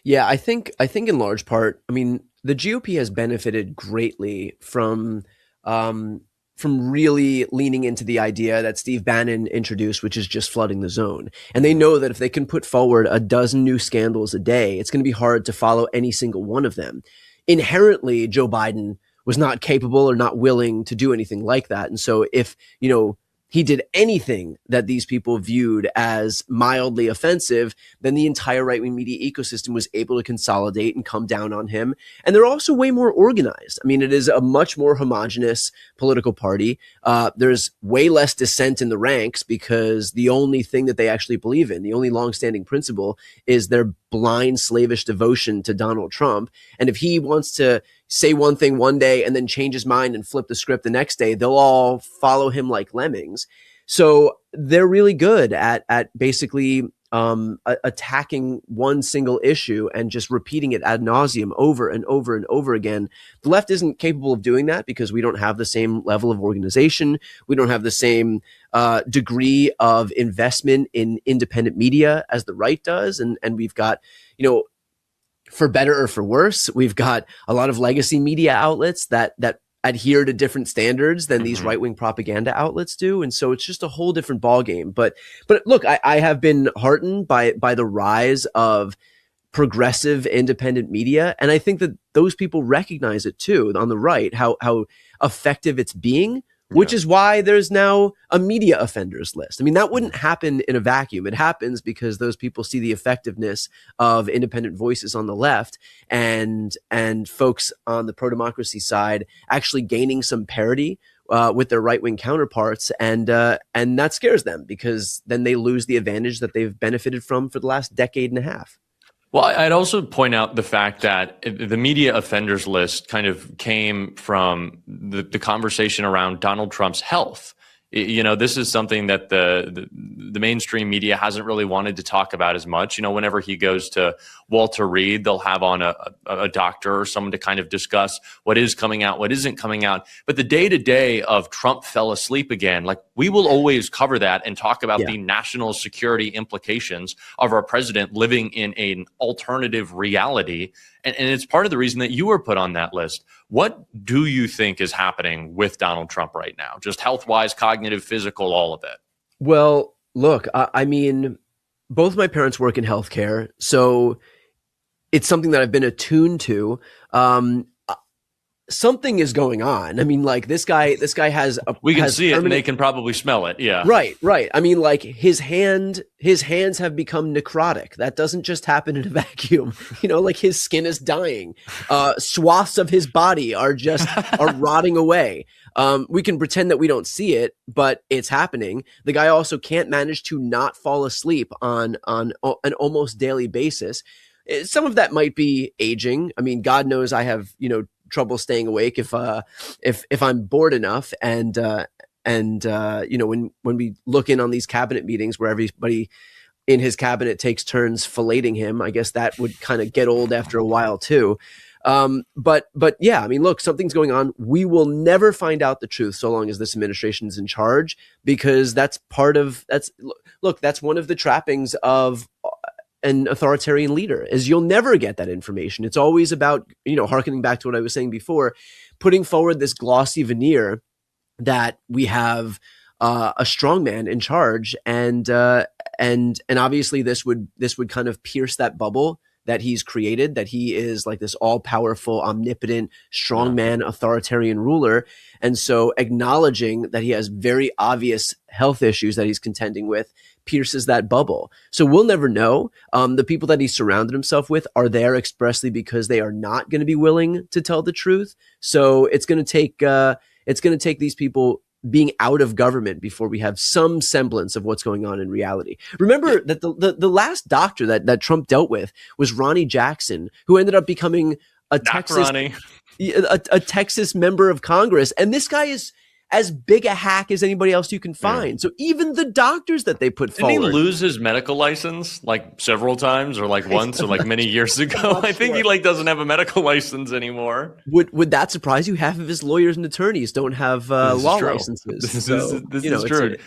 Yeah, I think in large part, I mean, the GOP has benefited greatly from really leaning into the idea that Steve Bannon introduced, which is just flooding the zone. And they know that if they can put forward a dozen new scandals a day, it's going to be hard to follow any single one of them. Inherently, Joe Biden was not capable or not willing to do anything like that. And so if, he did anything that these people viewed as mildly offensive, then the entire right-wing media ecosystem was able to consolidate and come down on him. And they're also way more organized. I mean, it is a much more homogenous political party. There's way less dissent in the ranks because the only thing that they actually believe in, the only longstanding principle, is their blind slavish devotion to Donald Trump. And if he wants to say one thing one day and then change his mind and flip the script the next day, they'll all follow him like lemmings. So they're really good at basically attacking one single issue and just repeating it ad nauseum over and over and over again. The left isn't capable of doing that because we don't have the same level of organization. We don't have the same degree of investment in independent media as the right does. And we've got, for better or for worse, we've got a lot of legacy media outlets that adhere to different standards than these right-wing propaganda outlets do. And so it's just a whole different ballgame. But look, I have been heartened by the rise of progressive independent media. And I think that those people recognize it too on the right, how effective it's being, which is why there's now a media offenders list. I mean, that wouldn't happen in a vacuum. It happens because those people see the effectiveness of independent voices on the left and folks on the pro-democracy side actually gaining some parity with their right-wing counterparts. And that scares them because then they lose the advantage that they've benefited from for the last decade and a half. Well, I'd also point out the fact that the media offenders list kind of came from the conversation around Donald Trump's health. This is something that the mainstream media hasn't really wanted to talk about as much. Whenever he goes to Walter Reed, they'll have on a doctor or someone to kind of discuss what is coming out, what isn't coming out. But the day-to-day of Trump fell asleep again, like we will always cover that and talk about the national security implications of our president living in an alternative reality. And it's part of the reason that you were put on that list. What do you think is happening with Donald Trump right now? Just health-wise, cognitive, physical, all of it. Well, look, I mean, both my parents work in healthcare, so it's something that I've been attuned to. Something is going on. I mean, like this guy has we can see it and they can probably smell it. Yeah. Right. I mean, like his hands have become necrotic. That doesn't just happen in a vacuum. Like his skin is dying. Swaths of his body are rotting away. We can pretend that we don't see it, but it's happening. The guy also can't manage to not fall asleep on an almost daily basis. Some of that might be aging. I mean, God knows I have, trouble staying awake if I'm bored enough. And when we look in on these cabinet meetings where everybody in his cabinet takes turns filleting him. I guess that would kind of get old after a while too. But yeah, I mean, look, something's going on. We will never find out the truth so long as this administration is in charge, because that's one of the trappings of an authoritarian leader, is you'll never get that information. It's always about, hearkening back to what I was saying before, putting forward this glossy veneer that we have a strong man in charge, and obviously this would kind of pierce that bubble that he's created, that he is like this all-powerful, omnipotent, strongman, authoritarian ruler. And so acknowledging that he has very obvious health issues that he's contending with pierces that bubble. So we'll never know. The people that he surrounded himself with are there expressly because they are not going to be willing to tell the truth. So it's going to take these people being out of government before we have some semblance of what's going on in reality. Remember that the last doctor that Trump dealt with was Ronnie Jackson, who ended up becoming a Texas member of Congress. And this guy is as big a hack as anybody else you can find. Yeah. So even the doctors that they put forward. Didn't he lose his medical license like several times, or like once, or like many years ago? I think he doesn't have a medical license anymore. Would that surprise you? Half of his lawyers and attorneys don't have law licenses. This is true.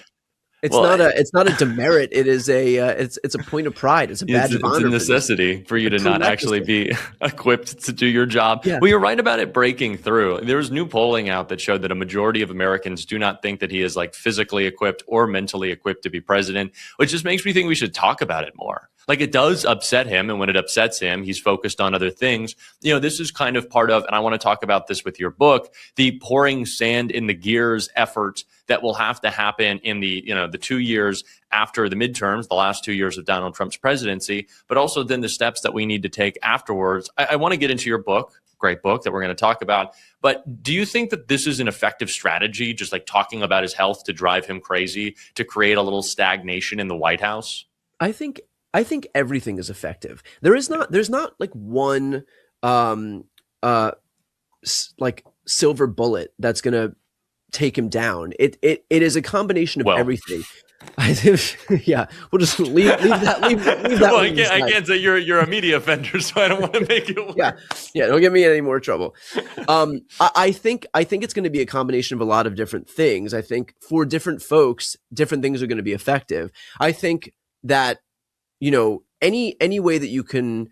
It's not a demerit. It is it's a point of pride. It's a badge of honor. It's a necessity for you to not actually be equipped to do your job. Yeah. Well, you're right about it breaking through. There was new polling out that showed that a majority of Americans do not think that he is like physically equipped or mentally equipped to be president, which just makes me think we should talk about it more. Like, it does upset him, and when it upsets him, he's focused on other things. This is kind of part of, and I want to talk about this with your book, the pouring sand in the gears effort that will have to happen in the 2 years after the midterms, the last 2 years of Donald Trump's presidency, but also then the steps that we need to take afterwards. I want to get into your book, great book that we're going to talk about. But do you think that this is an effective strategy, just like talking about his health to drive him crazy, to create a little stagnation in the White House? I think everything is effective. There's not like one like silver bullet that's going to take him down. It is a combination of everything. Yeah, we'll just leave that. Well, I can't say you're a media offender, so I don't want to make it work. Yeah, don't get me in any more trouble. I think it's going to be a combination of a lot of different things. I think for different folks, different things are going to be effective. I think that any way that you can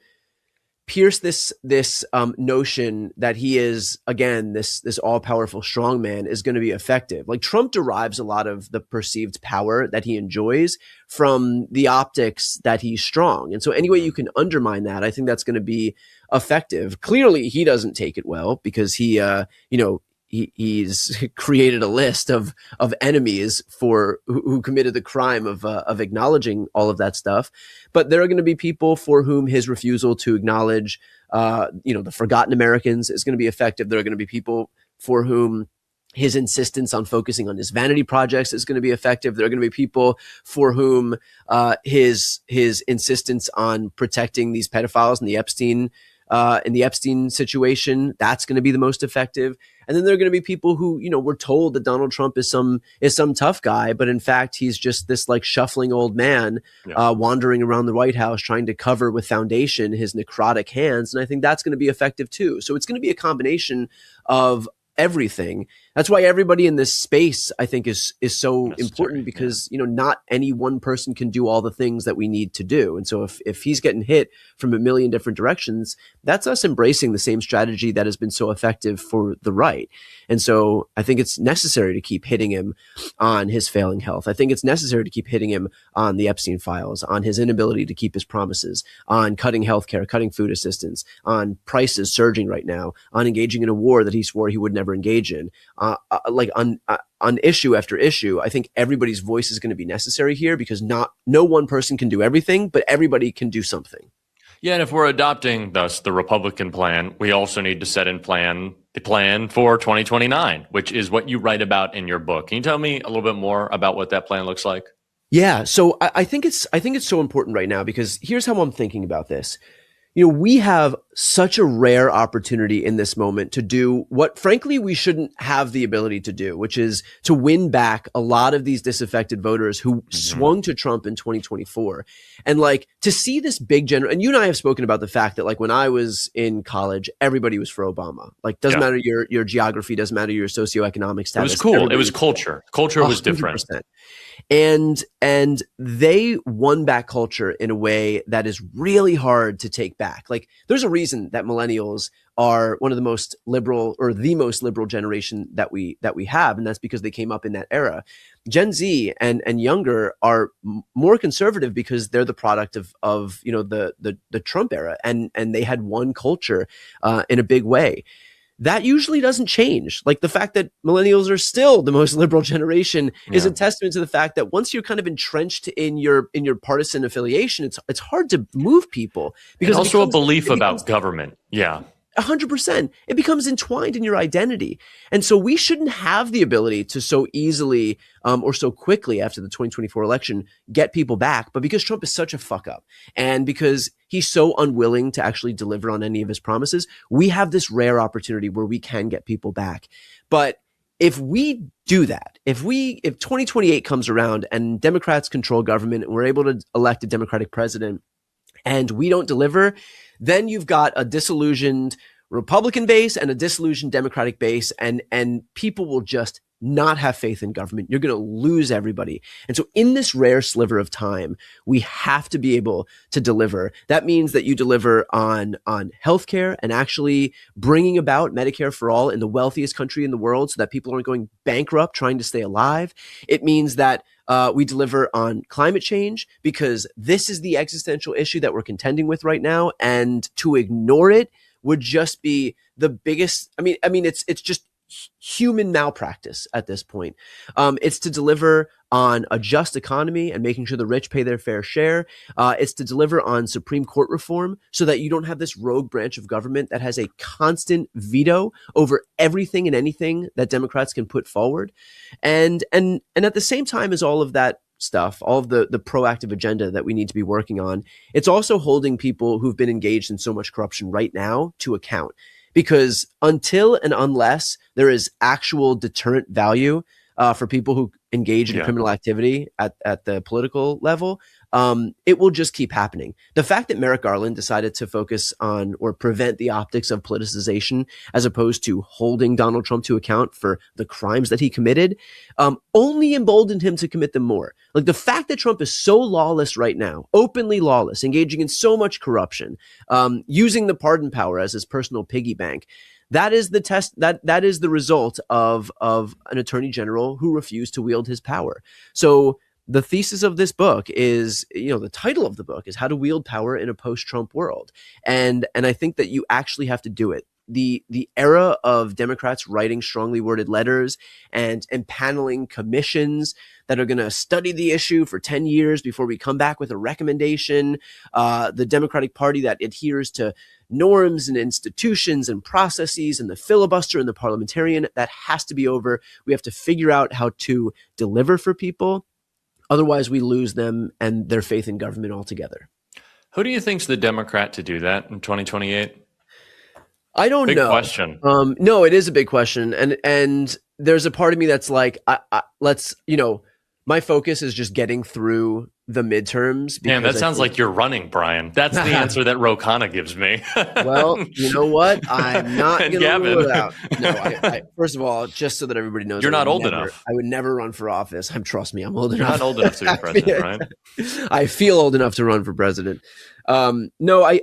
pierce this notion that he is, again, this all-powerful strongman is going to be effective. Like, Trump derives a lot of the perceived power that he enjoys from the optics that he's strong. And so any way you can undermine that, I think that's going to be effective. Clearly, he doesn't take it well, because he's created a list of enemies for who committed the crime of acknowledging all of that stuff. But there are going to be people for whom his refusal to acknowledge, the forgotten Americans is going to be effective. There are going to be people for whom his insistence on focusing on his vanity projects is going to be effective. There are going to be people for whom his insistence on protecting these pedophiles in the Epstein situation, that's going to be the most effective. And then there are going to be people who, were told that Donald Trump is some tough guy, but in fact, he's just this like shuffling old man wandering around the White House trying to cover with foundation his necrotic hands. And I think that's going to be effective too. So it's going to be a combination of everything. That's why everybody in this space, I think, is so important, because not any one person can do all the things that we need to do. And so if he's getting hit from a million different directions, that's us embracing the same strategy that has been so effective for the right. And so I think it's necessary to keep hitting him on his failing health. I think it's necessary to keep hitting him on the Epstein files, on his inability to keep his promises, on cutting healthcare, cutting food assistance, on prices surging right now, on engaging in a war that he swore he would never engage in. On issue after issue, I think everybody's voice is going to be necessary here, because no one person can do everything, but everybody can do something. Yeah, and if we're adopting thus the Republican plan, we also need to set in the plan for 2029, which is what you write about in your book. Can you tell me a little bit more about what that plan looks like? Yeah, so I think it's so important right now, because here's how I'm thinking about this. we have such a rare opportunity in this moment to do what, frankly, we shouldn't have the ability to do, which is to win back a lot of these disaffected voters who swung to Trump in 2024. And like to see this big and you and I have spoken about the fact that like when I was in college, everybody was for Obama. Like doesn't matter your geography, doesn't matter your socioeconomic status. It was cool. It was culture. Culture was different. And they won back culture in a way that is really hard to take back. Like there's a reason that millennials are one of the most liberal or the most liberal generation that we have. And that's because they came up in that era. Gen Z and younger are more conservative because they're the product of the Trump era. And they had one culture in a big way. That usually doesn't change. Like the fact that millennials are still the most liberal generation is a testament to the fact that once you're kind of entrenched in your partisan affiliation, it's hard to move people because and also a belief about government. Yeah. 100%. It becomes entwined in your identity. And so we shouldn't have the ability to so easily or so quickly after the 2024 election get people back. But because Trump is such a fuck up and because he's so unwilling to actually deliver on any of his promises, we have this rare opportunity where we can get people back. But if we do that, if 2028 comes around and Democrats control government and we're able to elect a Democratic president and we don't deliver, then you've got a disillusioned Republican base and a disillusioned Democratic base, and people will just not have faith in government. You're going to lose everybody. And so in this rare sliver of time, we have to be able to deliver. That means that you deliver on healthcare and actually bringing about Medicare for all in the wealthiest country in the world so that people aren't going bankrupt trying to stay alive. It means that we deliver on climate change because this is the existential issue that we're contending with right now. And to ignore it would just be the biggest. I mean, it's just human malpractice at this point. It's to deliver on a just economy and making sure the rich pay their fair share. It's to deliver on Supreme Court reform so that you don't have this rogue branch of government that has a constant veto over everything and anything that Democrats can put forward. And at the same time as all of that stuff, all of the proactive agenda that we need to be working on, it's also holding people who've been engaged in so much corruption right now to account. Because until and unless there is actual deterrent value for people who engage in criminal activity at the political level, it will just keep happening. The fact that Merrick Garland decided to focus on or prevent the optics of politicization as opposed to holding Donald Trump to account for the crimes that he committed only emboldened him to commit them more. Like the fact that Trump is so lawless right now, openly lawless, engaging in so much corruption, using the pardon power as his personal piggy bank, that is the test. That is the result of an attorney general who refused to wield his power. So the thesis of this book is, the title of the book is How to Wield Power in a Post-Trump World. And I think that you actually have to do it. The era of Democrats writing strongly worded letters and paneling commissions that are going to study the issue for 10 years before we come back with a recommendation, the Democratic Party that adheres to norms and institutions and processes and the filibuster and the parliamentarian, that has to be over. We have to figure out how to deliver for people. Otherwise, we lose them and their faith in government altogether. Who do you think's the Democrat to do that in 2028? I don't know. Big question. No, it is a big question. And there's a part of me that's like, my focus is just getting through the midterms. Man, that sounds like you're running, Brian. That's the answer that Ro Khanna gives me. Well, you know what? I'm not going to rule it out. No, I first of all, just so that everybody knows, you're not old enough. I would never run for office. Trust me, I'm old enough. You're not old enough to be president, Brian. I feel old enough to run for president. No, I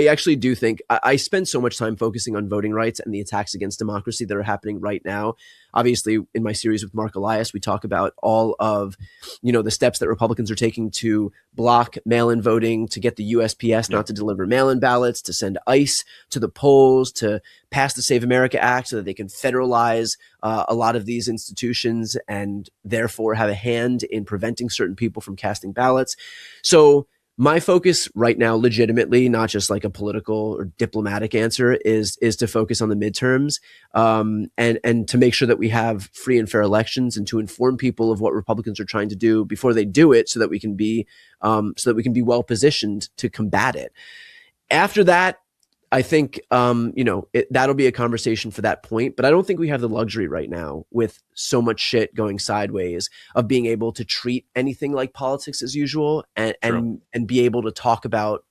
actually do think I spend so much time focusing on voting rights and the attacks against democracy that are happening right now. Obviously, in my series with Mark Elias, we talk about all of, the steps that Republicans are taking to block mail-in voting, to get the USPS not to deliver mail-in ballots, to send ICE to the polls, to pass the Save America Act so that they can federalize a lot of these institutions and therefore have a hand in preventing certain people from casting ballots. So my focus right now, legitimately, not just like a political or diplomatic answer, is to focus on the midterms and to make sure that we have free and fair elections and to inform people of what Republicans are trying to do before they do it, so that we can be well positioned to combat it. After that, I think, that'll be a conversation for that point, but I don't think we have the luxury right now with so much shit going sideways of being able to treat anything like politics as usual and be able to talk about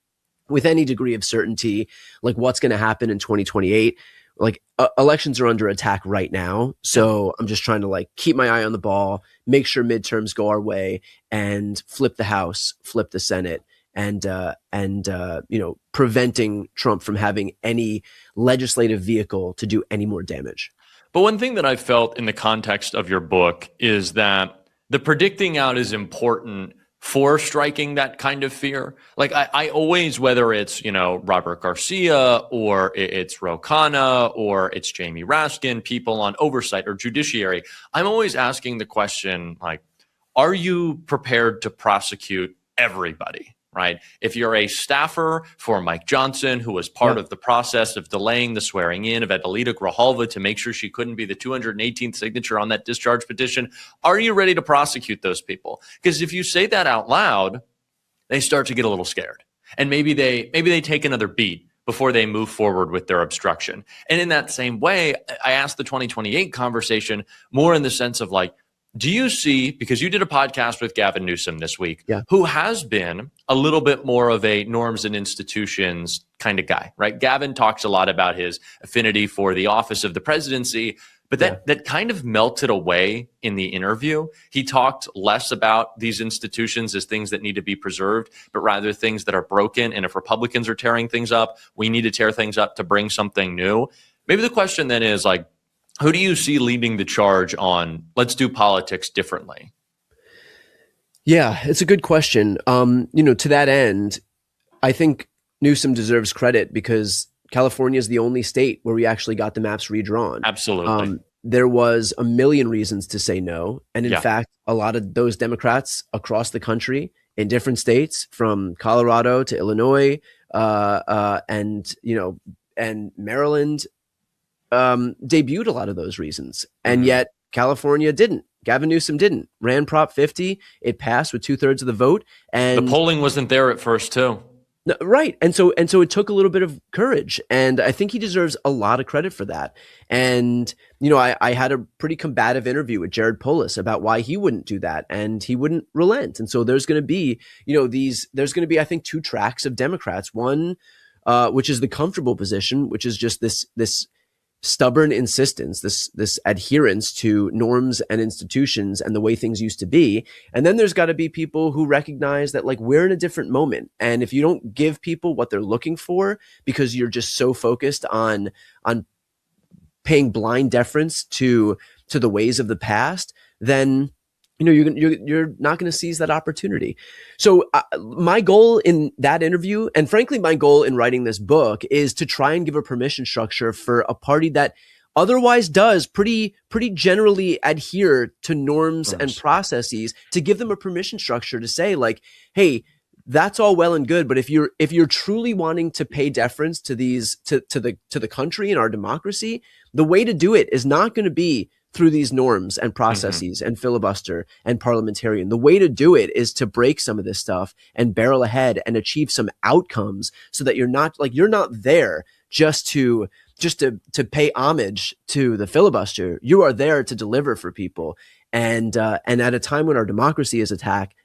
with any degree of certainty, like what's going to happen in 2028. Like elections are under attack right now. So I'm just trying to like keep my eye on the ball, make sure midterms go our way and flip the House, flip the Senate. And preventing Trump from having any legislative vehicle to do any more damage. But one thing that I felt in the context of your book is that the predicting out is important for striking that kind of fear. Like I always, whether it's, Robert Garcia or it's Ro Khanna or it's Jamie Raskin, people on oversight or judiciary, I'm always asking the question, like, are you prepared to prosecute everybody? Right? If you're a staffer for Mike Johnson, who was part of the process of delaying the swearing in of Adelita Grijalva to make sure she couldn't be the 218th signature on that discharge petition, are you ready to prosecute those people? Because if you say that out loud, they start to get a little scared. And maybe they take another beat before they move forward with their obstruction. And in that same way, I asked the 2028 conversation more in the sense of like, do you see, because you did a podcast with Gavin Newsom this week, who has been a little bit more of a norms and institutions kind of guy, right? Gavin talks a lot about his affinity for the office of the presidency, but that kind of melted away in the interview. He talked less about these institutions as things that need to be preserved, but rather things that are broken. And if Republicans are tearing things up, we need to tear things up to bring something new. Maybe the question then is like, who do you see leading the charge on let's do politics differently? Yeah, it's a good question. To that end, I think Newsom deserves credit because California is the only state where we actually got the maps redrawn. Absolutely. There was a million reasons to say no. And in fact, a lot of those Democrats across the country in different states from Colorado to Illinois and Maryland debuted a lot of those reasons. And yet California didn't. Gavin Newsom didn't. Ran Prop 50. It passed with 2/3 of the vote. And the polling wasn't there at first too. Right. And so it took a little bit of courage. And I think he deserves a lot of credit for that. And, I had a pretty combative interview with Jared Polis about why he wouldn't do that. And he wouldn't relent. And so there's going to be, there's going to be, I think, two tracks of Democrats. One, which is the comfortable position, which is just this stubborn insistence, this adherence to norms and institutions and the way things used to be. And then there's got to be people who recognize that like we're in a different moment. And if you don't give people what they're looking for because you're just so focused on paying blind deference to the ways of the past, then you're not going to seize that opportunity. So my goal in that interview, and frankly, my goal in writing this book, is to try and give a permission structure for a party that otherwise does pretty generally adhere to norms and processes, to give them a permission structure to say like, hey, that's all well and good, but if you're truly wanting to pay deference to these to the country and our democracy, the way to do it is not going to be through these norms and processes and filibuster and parliamentarian. The way to do it is to break some of this stuff and barrel ahead and achieve some outcomes so that you're not there just to pay homage to the filibuster. You are there to deliver for people. And at a time when our democracy is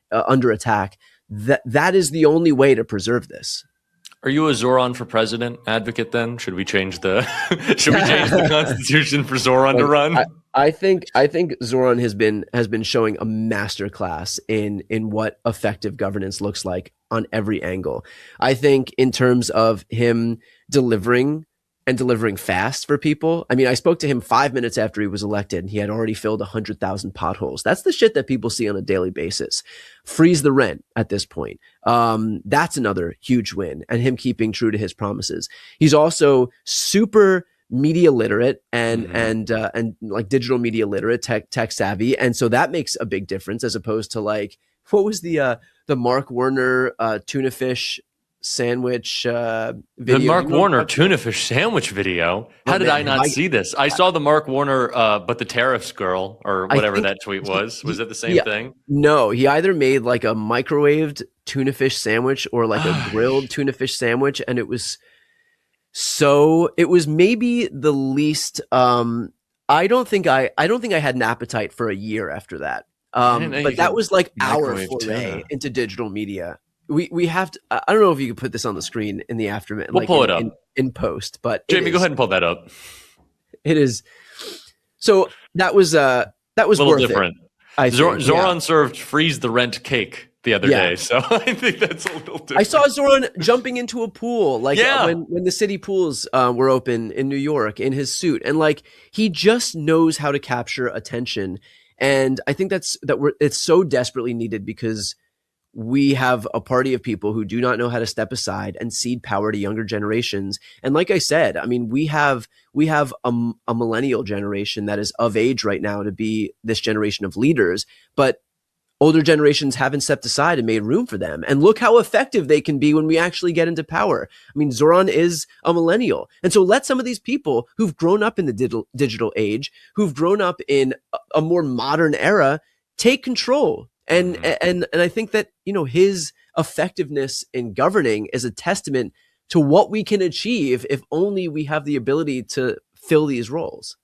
under attack, that is the only way to preserve this. Are you a Zoran for president advocate then? Should we change the Constitution for Zoran to run? I think Zoran has been showing a masterclass in what effective governance looks like on every angle. I think in terms of him delivering fast for people. I mean, I spoke to him 5 minutes after he was elected, and he had already filled 100,000 potholes. That's the shit that people see on a daily basis. Freeze the rent at this point. That's another huge win, and him keeping true to his promises. He's also super media literate and like digital media literate, tech savvy, and so that makes a big difference as opposed to like what was the Mark Werner tuna fish sandwich video. The Mark Warner tuna fish sandwich video. How did I not see this? I saw the Mark Warner, but the tariffs girl or whatever that tweet was. Was it the same thing? No, he either made like a microwaved tuna fish sandwich or like a grilled tuna fish sandwich, and it was maybe the least. I don't think I had an appetite for a year after that. But that was like our foray into digital media. We have to. I don't know if you can put this on the screen in the aftermath. We'll pull it up in post. But Jamie, go ahead and pull that up. It is. So that was a little worth different. Zoran served freeze the rent cake the other day, so I think that's a little different. I saw Zoran jumping into a pool, like when the city pools were open in New York in his suit, and like he just knows how to capture attention, and I think it's so desperately needed because we have a party of people who do not know how to step aside and cede power to younger generations. And like I said, I mean, we have a millennial generation that is of age right now to be this generation of leaders, but older generations haven't stepped aside and made room for them. And look how effective they can be when we actually get into power. I mean, Zoran is a millennial. And so let some of these people who've grown up in the digital age, who've grown up in a more modern era, take control. And I think that, you know, his effectiveness in governing is a testament to what we can achieve if only we have the ability to fill these roles.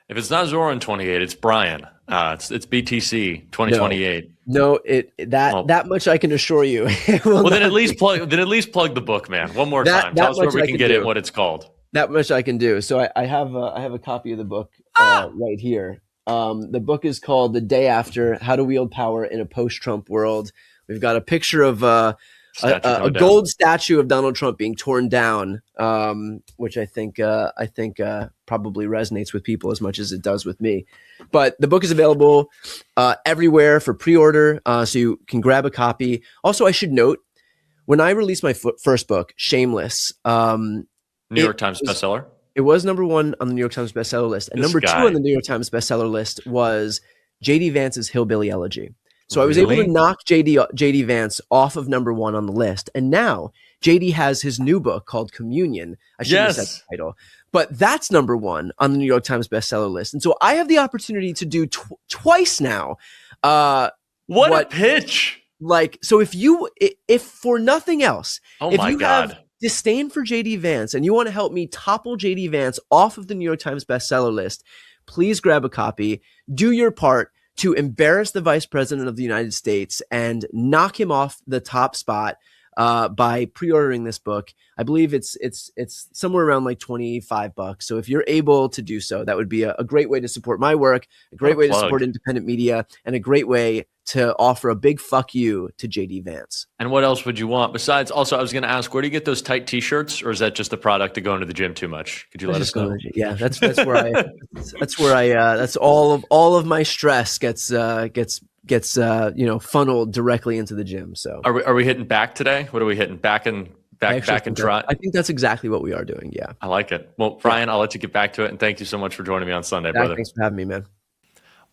If it's not Zoran 28, it's Brian. It's BTC 2028. No, that much I can assure you. Well, then at least plug the book, man. One more time. Tell us where we can get it and what it's called. That much I can do. So I have a copy of the book right here. The book is called The Day After: How to Wield Power in a Post-Trump World. We've got a picture of a gold statue of Donald Trump being torn down, which I think probably resonates with people as much as it does with me. But the book is available everywhere for pre-order, so you can grab a copy. Also, I should note, when I released my first book, Shameless, New York Times bestseller. It was number 1 on the New York Times bestseller list. And number 2 on the New York Times bestseller list was J.D. Vance's Hillbilly Elegy. So I was able to knock J.D. Vance off of number 1 on the list. And now J.D. has his new book called Communion. I shouldn't have said the title. But that's number 1 on the New York Times bestseller list. And so I have the opportunity to do twice now. What a pitch. Like, so if for nothing else, have disdain for J.D. Vance and you want to help me topple J.D. Vance off of the New York Times bestseller list, please grab a copy, do your part to embarrass the Vice President of the United States and knock him off the top spot by pre-ordering this book. I believe it's somewhere around like $25. So if you're able to do so, that would be a great way to support my work, a great way to support independent media, and a great way to offer a big fuck you to JD Vance. And what else would you want? Besides, also, I was going to ask, where do you get those tight t-shirts, or is that just a product to go into the gym too much? Could you let us know? Yeah, that's all of my stress gets funneled directly into the gym. So are we hitting back today? What are we hitting? Back and trot? I think that's exactly what we are doing. Yeah. I like it. Well, Brian, I'll let you get back to it. And thank you so much for joining me on Sunday, brother. Thanks for having me, man.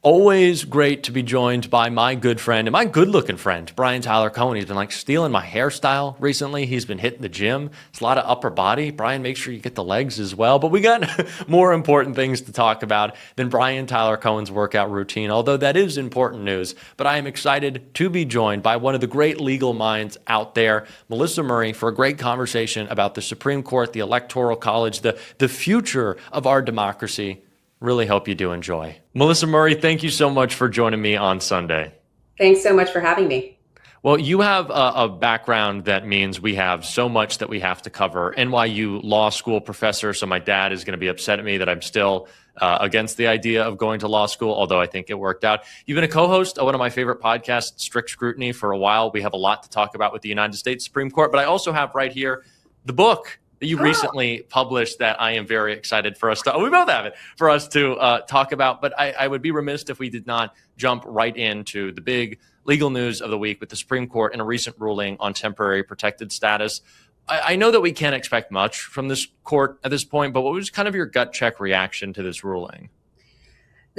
Always great to be joined by my good friend and my good-looking friend, Brian Tyler Cohen. He's been like stealing my hairstyle recently. He's been hitting the gym. It's a lot of upper body. Brian, make sure you get the legs as well. But we got more important things to talk about than Brian Tyler Cohen's workout routine, although that is important news. But I am excited to be joined by one of the great legal minds out there, Mellissa Murray, for a great conversation about the Supreme Court, the Electoral College, the future of our democracy. Really hope you do enjoy. Mellissa Murray, thank you so much for joining me on Sunday. Thanks so much for having me. Well, you have a background that means we have so much that we have to cover. NYU law school professor, so my dad is going to be upset at me that I'm still against the idea of going to law school, although I think it worked out. You've been a co-host of one of my favorite podcasts, Strict Scrutiny, for a while. We have a lot to talk about with the United States Supreme Court, but I also have right here the book that you recently published that I am very excited for us to, we both have it, for us to talk about. But I would be remiss if we did not jump right into the big legal news of the week with the Supreme Court and a recent ruling on temporary protected status. I know that we can't expect much from this court at this point, but what was kind of your gut check reaction to this ruling?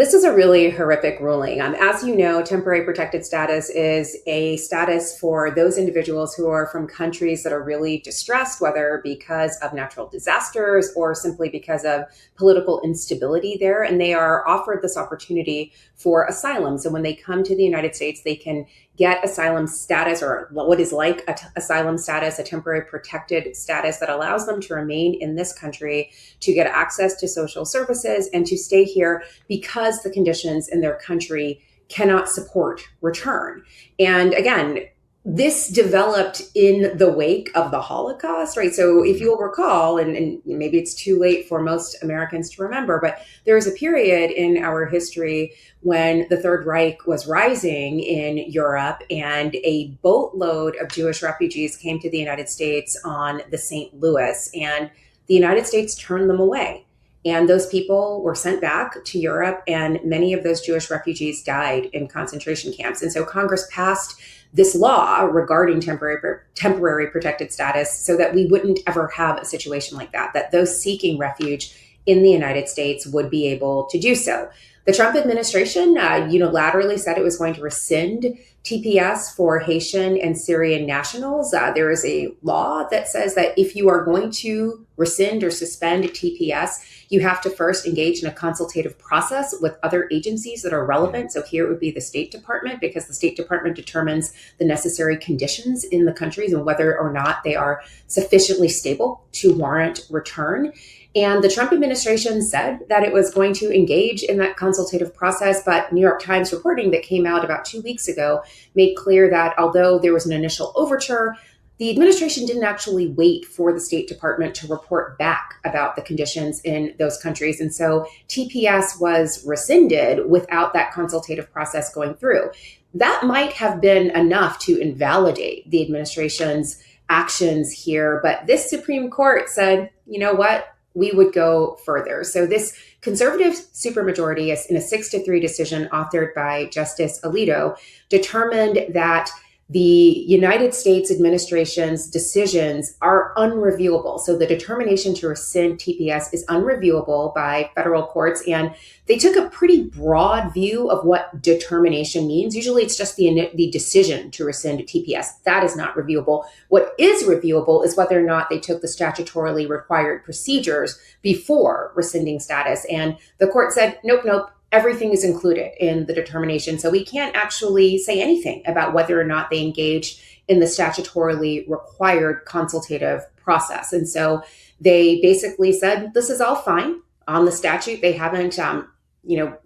This is a really horrific ruling. As you know, temporary protected status is a status for those individuals who are from countries that are really distressed, whether because of natural disasters or simply because of political instability there. And they are offered this opportunity for asylum. So when they come to the United States, they can get asylum status, or what is like asylum status, a temporary protected status that allows them to remain in this country, to get access to social services, and to stay here because the conditions in their country cannot support return. And again, this developed in the wake of the Holocaust, right? So if you'll recall, and maybe it's too late for most Americans to remember, but there was a period in our history when the Third Reich was rising in Europe, and a boatload of Jewish refugees came to the United States on the St. Louis, and the United States turned them away. And those people were sent back to Europe, and many of those Jewish refugees died in concentration camps. And so Congress passed this law regarding temporary protected status so that we wouldn't ever have a situation like that, that those seeking refuge in the United States would be able to do so. The Trump administration unilaterally said it was going to rescind TPS for Haitian and Syrian nationals. There is a law that says that if you are going to rescind or suspend TPS, you have to first engage in a consultative process with other agencies that are relevant. So here it would be the State Department, because the State Department determines the necessary conditions in the countries and whether or not they are sufficiently stable to warrant return. And the Trump administration said that it was going to engage in that consultative process, but New York Times reporting that came out about 2 weeks ago made clear that although there was an initial overture, the administration didn't actually wait for the State Department to report back about the conditions in those countries. And so TPS was rescinded without that consultative process going through. That might have been enough to invalidate the administration's actions here, but this Supreme Court said, you know what? We would go further. So this conservative supermajority, in a 6-3 decision authored by Justice Alito, determined that the United States administration's decisions are unreviewable. So the determination to rescind TPS is unreviewable by federal courts. And they took a pretty broad view of what determination means. Usually it's just the decision to rescind TPS. That is not reviewable. What is reviewable is whether or not they took the statutorily required procedures before rescinding status. And the court said, nope. Everything is included in the determination. So we can't actually say anything about whether or not they engaged in the statutorily required consultative process. And so they basically said, this is all fine on the statute. They haven't,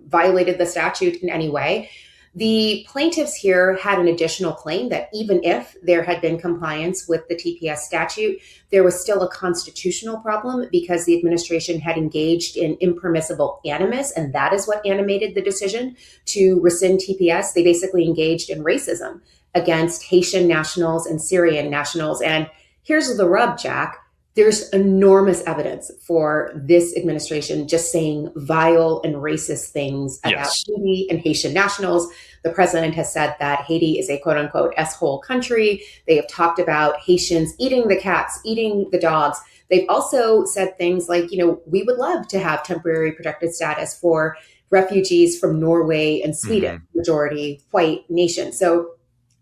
violated the statute in any way. The plaintiffs here had an additional claim that even if there had been compliance with the TPS statute, there was still a constitutional problem because the administration had engaged in impermissible animus, and that is what animated the decision to rescind TPS. They basically engaged in racism against Haitian nationals and Syrian nationals. And here's the rub, Jack. There's enormous evidence for this administration just saying vile and racist things about Haiti and Haitian nationals. The president has said that Haiti is a quote unquote S-hole country. They have talked about Haitians eating the cats, eating the dogs. They've also said things like, we would love to have temporary protected status for refugees from Norway and Sweden, majority white nation. So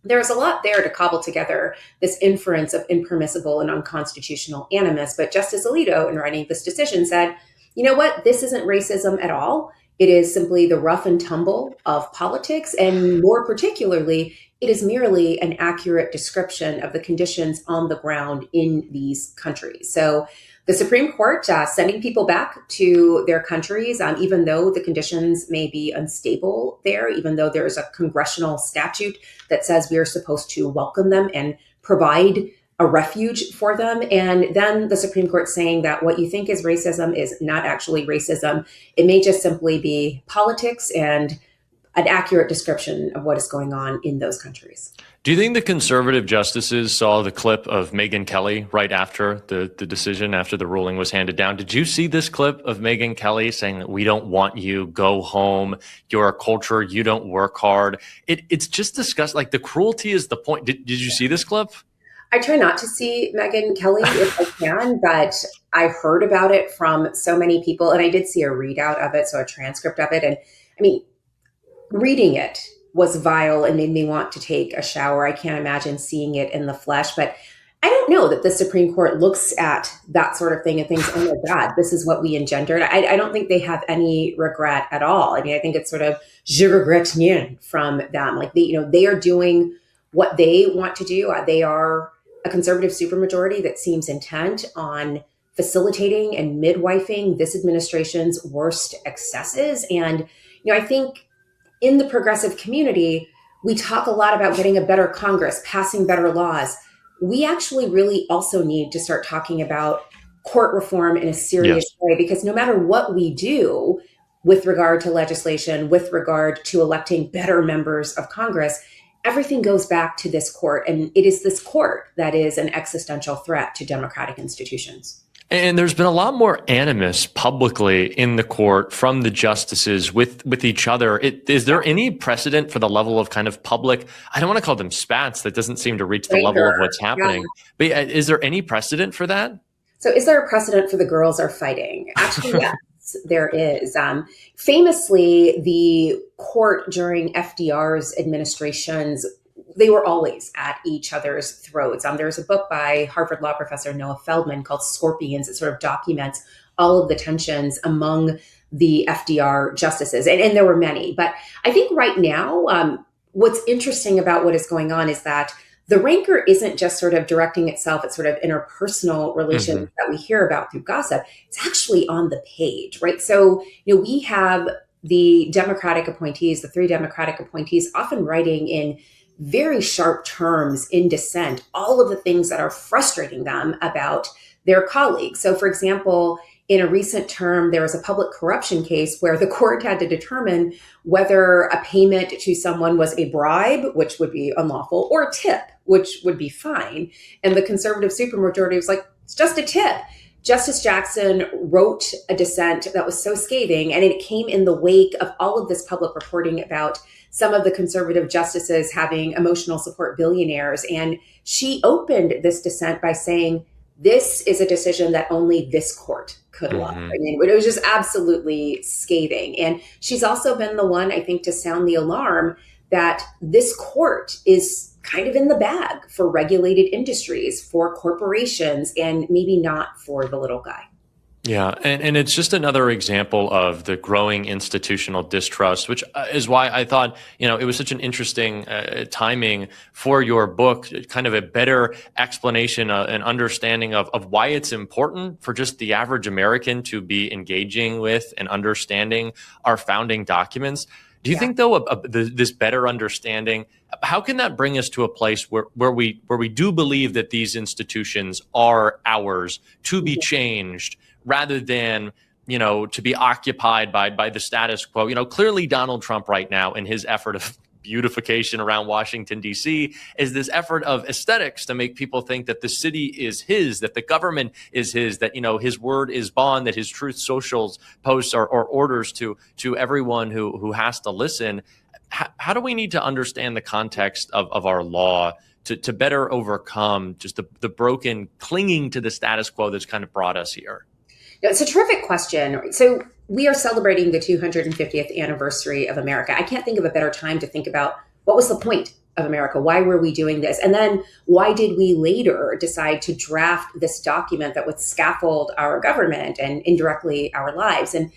there's a lot there to cobble together this inference of impermissible and unconstitutional animus. But Justice Alito, in writing this decision, said, you know what? This isn't racism at all. It is simply the rough and tumble of politics. And more particularly, it is merely an accurate description of the conditions on the ground in these countries. So the Supreme Court sending people back to their countries, even though the conditions may be unstable there, even though there is a congressional statute that says we are supposed to welcome them and provide a refuge for them. And then the Supreme Court saying that what you think is racism is not actually racism. It may just simply be politics and an accurate description of what is going on in those countries. Do you think the conservative justices saw the clip of Megyn Kelly right after the decision, after the ruling was handed down? Did you see this clip of Megyn Kelly saying that we don't want you, go home, you're a culture, you don't work hard? It's just disgusting. Like, the cruelty is the point. Did you see this clip? I try not to see Megyn Kelly if I can, but I heard about it from so many people, and I did see a readout of it, so a transcript of it. And mean, reading it was vile and made me want to take a shower. I can't imagine seeing it in the flesh, but I don't know that the Supreme Court looks at that sort of thing and thinks, oh my God, this is what we engendered. I don't think they have any regret at all. I mean, I think it's sort of je regrette rien from them. Like they are doing what they want to do. They are a conservative supermajority that seems intent on facilitating and midwifing this administration's worst excesses. And, I think in the progressive community, we talk a lot about getting a better Congress, passing better laws. We actually really also need to start talking about court reform in a serious way, because no matter what we do with regard to legislation, with regard to electing better members of Congress, everything goes back to this court. And it is this court that is an existential threat to democratic institutions. And there's been a lot more animus publicly in the court from the justices with each other. Is there any precedent for the level of kind of public, I don't want to call them spats, that doesn't seem to reach the level of what's happening. But is there any precedent for that? So is there a precedent for the girls are fighting? Actually, yes, there is. Famously, the court during FDR's administrations, they were always at each other's throats. There's a book by Harvard law professor Noah Feldman called Scorpions. It sort of documents all of the tensions among the FDR justices. And there were many. But I think right now, what's interesting about what is going on is that the rancor isn't just sort of directing itself at sort of interpersonal relations that we hear about through gossip. It's actually on the page, right? So, we have the Democratic appointees, the three Democratic appointees, often writing in very sharp terms in dissent, all of the things that are frustrating them about their colleagues. So, for example, in a recent term, there was a public corruption case where the court had to determine whether a payment to someone was a bribe, which would be unlawful, or a tip, which would be fine. And the conservative supermajority was like, it's just a tip. Justice Jackson wrote a dissent that was so scathing, and it came in the wake of all of this public reporting about some of the conservative justices having emotional support billionaires. And she opened this dissent by saying, this is a decision that only this court could love. I mean, it was just absolutely scathing. And she's also been the one, I think, to sound the alarm that this court is kind of in the bag for regulated industries, for corporations, and maybe not for the little guy. Yeah, and it's just another example of the growing institutional distrust, which is why I thought, it was such an interesting timing for your book, kind of a better explanation and understanding of why it's important for just the average American to be engaging with and understanding our founding documents. Do you think, though, this better understanding, how can that bring us to a place where we do believe that these institutions are ours to be changed, rather than, to be occupied by the status quo? Clearly Donald Trump right now, in his effort of beautification around Washington, D.C., is this effort of aesthetics to make people think that the city is his, that the government is his, that, his word is bond, that his Truth Socials posts are orders to everyone who has to listen. How do we need to understand the context of our law to better overcome just the broken clinging to the status quo that's kind of brought us here? It's a terrific question. So we are celebrating the 250th anniversary of America. I can't think of a better time to think about what was the point of America? Why were we doing this? And then why did we later decide to draft this document that would scaffold our government and indirectly our lives? And,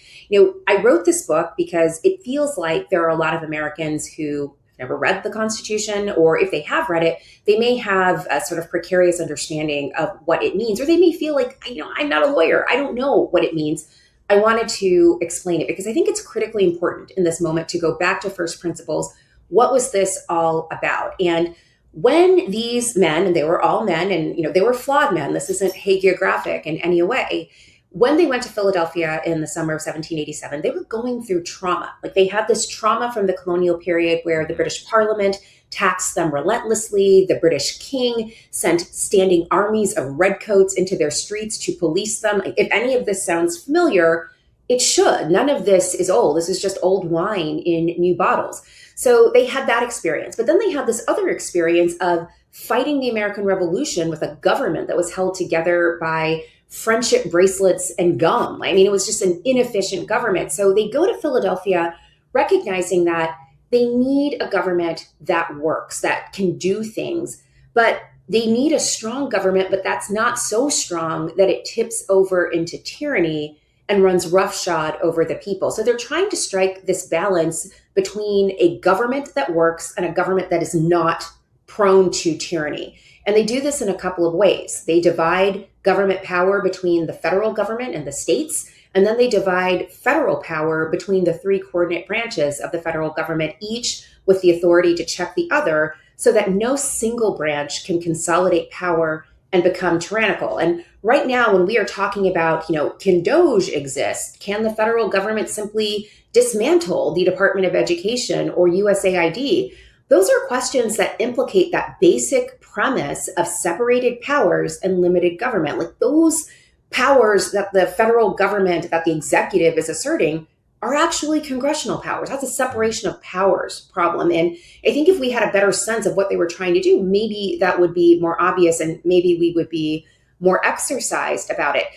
I wrote this book because it feels like there are a lot of Americans who never read the Constitution, or if they have read it, they may have a sort of precarious understanding of what it means, or they may feel like, I'm not a lawyer. I don't know what it means. I wanted to explain it because I think it's critically important in this moment to go back to first principles. What was this all about? And when these men, and they were all men, and they were flawed men, this isn't hagiographic in any way, when they went to Philadelphia in the summer of 1787, they were going through trauma. Like, they had this trauma from the colonial period where the British Parliament taxed them relentlessly. The British king sent standing armies of redcoats into their streets to police them. If any of this sounds familiar, it should. None of this is old. This is just old wine in new bottles. So they had that experience. But then they had this other experience of fighting the American Revolution with a government that was held together by friendship bracelets and gum. I mean, it was just an inefficient government. So they go to Philadelphia recognizing that they need a government that works, that can do things, but they need a strong government, but that's not so strong that it tips over into tyranny and runs roughshod over the people. So they're trying to strike this balance between a government that works and a government that is not prone to tyranny. And they do this in a couple of ways. They divide government power between the federal government and the states, and then they divide federal power between the three coordinate branches of the federal government, each with the authority to check the other, so that no single branch can consolidate power and become tyrannical. And right now, when we are talking about, can DOGE exist? Can the federal government simply dismantle the Department of Education or USAID? Those are questions that implicate that basic premise of separated powers and limited government. Like those powers that the federal government, that the executive is asserting, are actually congressional powers. That's a separation of powers problem. And I think if we had a better sense of what they were trying to do, maybe that would be more obvious and maybe we would be more exercised about it.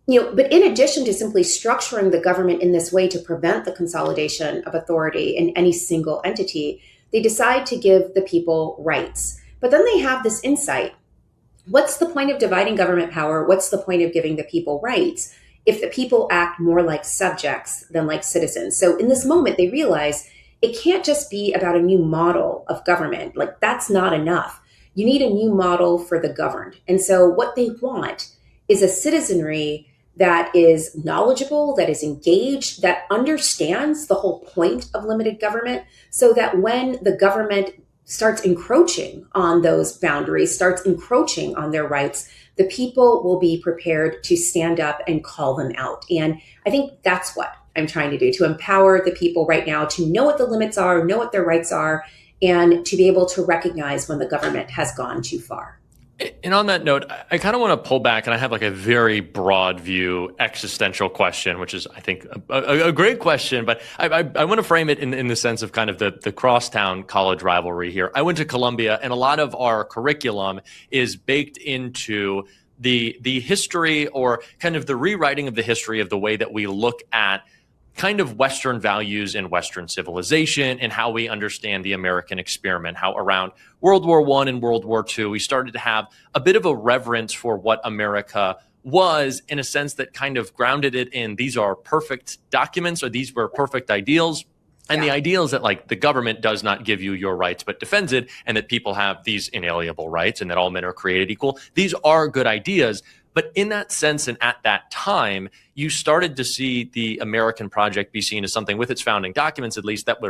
But in addition to simply structuring the government in this way to prevent the consolidation of authority in any single entity, they decide to give the people rights. But then they have this insight. What's the point of dividing government power? What's the point of giving the people rights if the people act more like subjects than like citizens? So in this moment, they realize it can't just be about a new model of government. Like that's not enough. You need a new model for the governed. And so what they want is a citizenry that is knowledgeable, that is engaged, that understands the whole point of limited government, so that when the government starts encroaching on those boundaries, starts encroaching on their rights, the people will be prepared to stand up and call them out. And I think that's what I'm trying to do, to empower the people right now to know what the limits are, know what their rights are, and to be able to recognize when the government has gone too far. And on that note, I kind of want to pull back, and I have like a very broad view existential question, which is, I think, a great question. But I want to frame it in the sense of kind of the crosstown college rivalry here. I went to Columbia, and a lot of our curriculum is baked into the history, or kind of the rewriting of the history of the way that we look at kind of Western values and Western civilization and how we understand the American experiment, how around World War I and World War II, we started to have a bit of a reverence for what America was, in a sense that kind of grounded it in these are perfect documents, or these were perfect ideals. And the ideals that like the government does not give you your rights, but defends it, and that people have these inalienable rights and that all men are created equal. These are good ideas. But in that sense, and at that time, you started to see the American project be seen as something, with its founding documents at least, that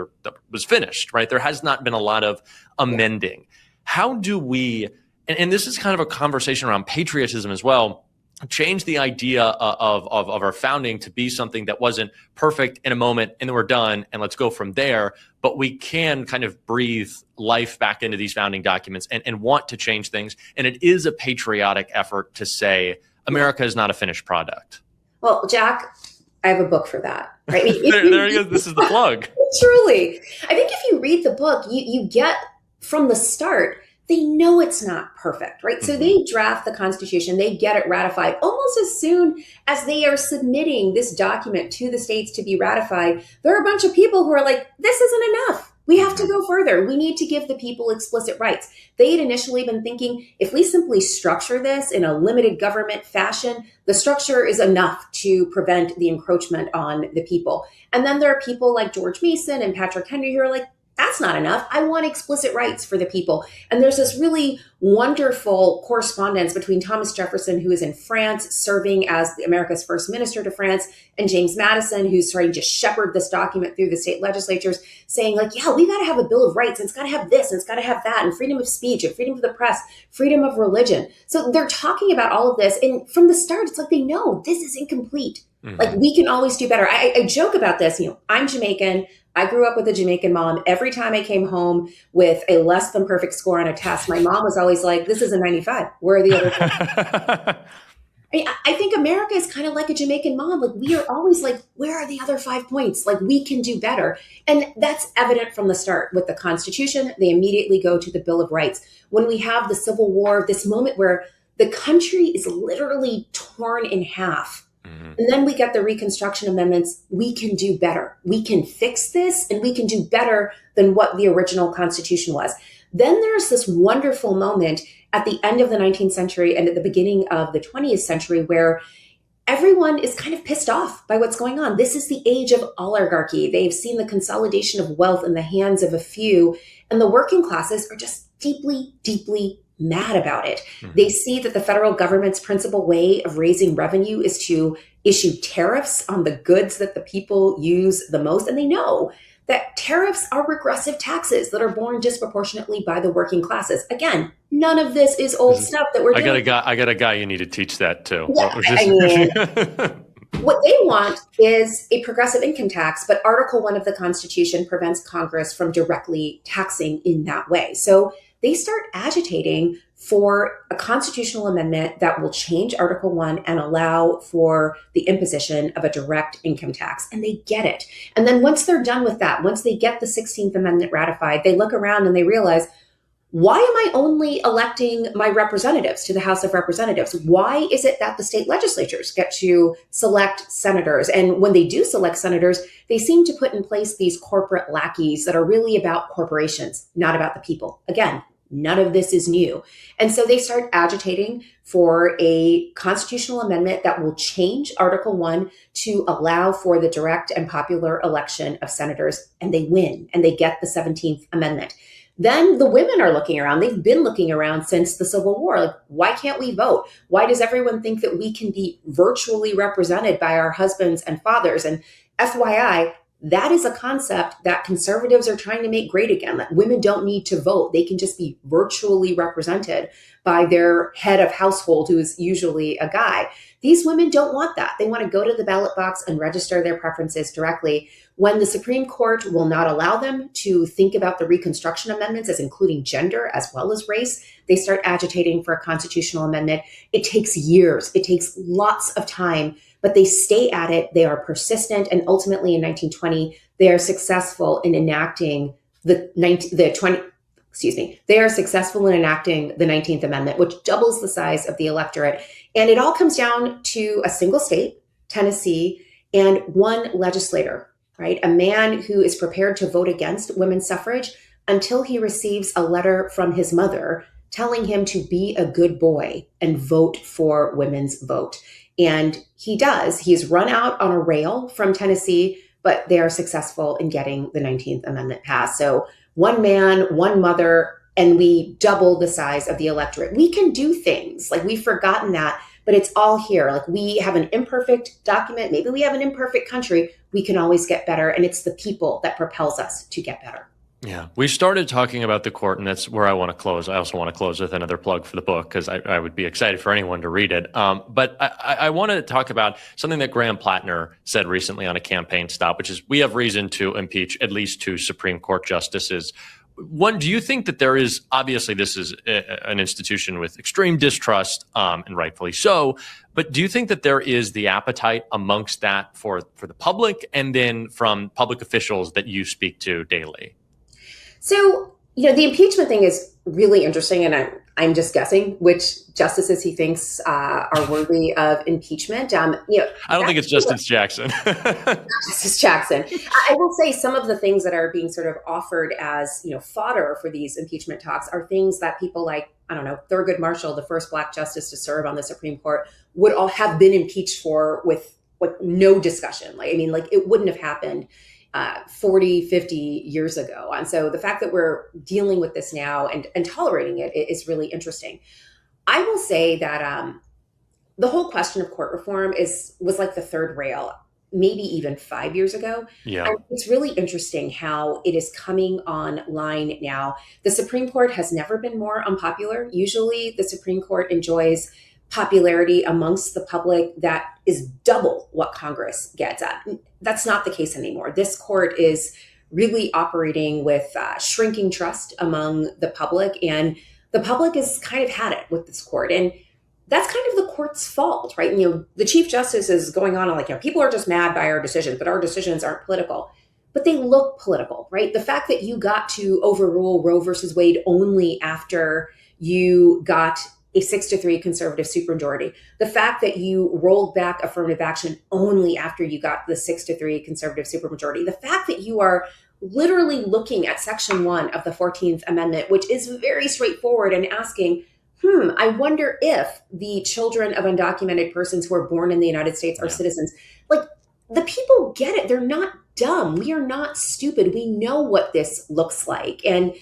was finished, right? There has not been a lot of amending. How do we, and this is kind of a conversation around patriotism as well, change the idea of our founding to be something that wasn't perfect in a moment and then we're done and let's go from there, but we can kind of breathe life back into these founding documents and want to change things. And it is a patriotic effort to say America is not a finished product. Well, Jack, I have a book for that. Right? I mean, there he goes. This is the plug. Truly. I think if you read the book, you get from the start, they know it's not perfect, right? So they draft the Constitution, they get it ratified almost as soon as they are submitting this document to the states to be ratified. There are a bunch of people who are like, this isn't enough. We have to go further. We need to give the people explicit rights. They had initially been thinking, if we simply structure this in a limited government fashion, the structure is enough to prevent the encroachment on the people. And then there are people like George Mason and Patrick Henry who are like, that's not enough. I want explicit rights for the people. And there's this really wonderful correspondence between Thomas Jefferson, who is in France, serving as America's first minister to France, and James Madison, who's trying to shepherd this document through the state legislatures, saying like, yeah, we got to have a Bill of Rights, and it's got to have this, and it's got to have that, and freedom of speech, and freedom of the press, freedom of religion. So they're talking about all of this. And from the start, it's like they know this is incomplete. Like we can always do better. I joke about this. I'm Jamaican. I grew up with a Jamaican mom. Every time I came home with a less than perfect score on a test, my mom was always like, this is a 95. Where are the other I think America is kind of like a Jamaican mom. Like we are always like, where are the other 5 points? Like we can do better. And that's evident from the start with the Constitution. They immediately go to the Bill of Rights. When we have the Civil War, this moment where the country is literally torn in half And then we get the Reconstruction Amendments. We can do better. We can fix this, and we can do better than what the original Constitution was. Then there's this wonderful moment at the end of the 19th century and at the beginning of the 20th century where everyone is kind of pissed off by what's going on. This is the age of oligarchy. They've seen the consolidation of wealth in the hands of a few, and the working classes are just deeply, deeply mad about it. They see that the federal government's principal way of raising revenue is to issue tariffs on the goods that the people use the most. And they know that tariffs are regressive taxes that are borne disproportionately by the working classes. Again, none of this is old stuff that we're doing. I got a guy you need to teach that to. Yeah, I mean, what they want is a progressive income tax, but Article 1 of the Constitution prevents Congress from directly taxing in that way. So they start agitating for a constitutional amendment that will change Article 1 and allow for the imposition of a direct income tax. And they get it. And then once they're done with that, once they get the 16th Amendment ratified, they look around and they realize, why am I only electing my representatives to the House of Representatives? Why is it that the state legislatures get to select senators? And when they do select senators, they seem to put in place these corporate lackeys that are really about corporations, not about the people. Again, none of this is new. And so they start agitating for a constitutional amendment that will change Article 1 to allow for the direct and popular election of senators. And they win, and they get the 17th Amendment. Then the women are looking around. They've been looking around since the Civil War. Like, why can't we vote? Why does everyone think that we can be virtually represented by our husbands and fathers? And FYI, that is a concept that conservatives are trying to make great again, that women don't need to vote. They can just be virtually represented by their head of household, who is usually a guy. These women don't want that. They want to go to the ballot box and register their preferences directly. When the Supreme Court will not allow them to think about the Reconstruction Amendments as including gender as well as race, they start agitating for a constitutional amendment. It takes years. It takes lots of time, but they stay at it. They are persistent. And ultimately in 1920, they are successful in enacting the 19th Amendment, which doubles the size of the electorate. And it all comes down to a single state, Tennessee, and one legislator, right? A man who is prepared to vote against women's suffrage until he receives a letter from his mother telling him to be a good boy and vote for women's vote. And he does. He's run out on a rail from Tennessee, but they are successful in getting the 19th Amendment passed. So one man, one mother, and we double the size of the electorate. We can do things. Like, we've forgotten that, but it's all here. Like, we have an imperfect document. Maybe we have an imperfect country. We can always get better. And it's the people that propels us to get better. Yeah, we started talking about the court, and that's where I want to close. I also want to close with another plug for the book, because I would be excited for anyone to read it. But I want to talk about something that Graham Plattner said recently on a campaign stop, which is we have reason to impeach at least 2 Supreme Court justices. One, do you think that there is, obviously this is an institution with extreme distrust, and rightfully so, but do you think that there is the appetite amongst that for the public and then from public officials that you speak to daily? So, the impeachment thing is really interesting, and I'm just guessing which justices he thinks are worthy of impeachment. I don't think it's Justice Jackson. Justice Jackson. I will say some of the things that are being sort of offered as, fodder for these impeachment talks are things that people like, Thurgood Marshall, the first Black justice to serve on the Supreme Court, would all have been impeached for with no discussion. It wouldn't have happened 40, 50 years ago. And so the fact that we're dealing with this now and tolerating it is really interesting. I will say that the whole question of court reform was like the third rail, maybe even 5 years ago. Yeah. And it's really interesting how it is coming online now. The Supreme Court has never been more unpopular. Usually the Supreme Court enjoys popularity amongst the public that is double what Congress gets at. That's not the case anymore. This court is really operating with shrinking trust among the public, and the public has kind of had it with this court. And that's kind of the court's fault, right? The Chief Justice is going on like, people are just mad by our decisions, but our decisions aren't political. But they look political, right? The fact that you got to overrule Roe versus Wade only after you got a 6-3 conservative supermajority. The fact that you rolled back affirmative action only after you got the 6-3 conservative supermajority. The fact that you are literally looking at Section 1 of the 14th Amendment, which is very straightforward, and asking, I wonder if the children of undocumented persons who are born in the United States are citizens. Like, the people get it. They're not dumb. We are not stupid. We know what this looks like. And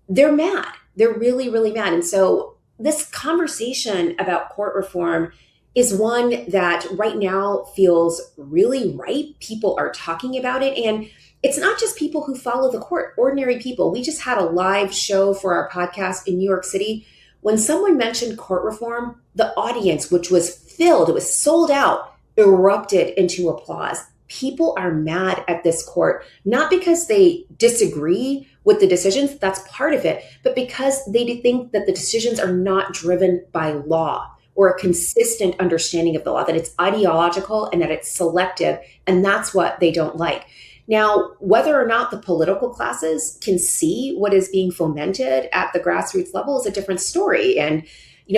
they're mad. They're really, really mad. And so this conversation about court reform is one that right now feels really ripe. People are talking about it. And it's not just people who follow the court, ordinary people. We just had a live show for our podcast in New York City. When someone mentioned court reform, the audience, which was filled, it was sold out, erupted into applause. People are mad at this court, not because they disagree with the decisions, that's part of it, but because they think that the decisions are not driven by law or a consistent understanding of the law, that it's ideological and that it's selective, and that's what they don't like. Now, whether or not the political classes can see what is being fomented at the grassroots level is a different story. And,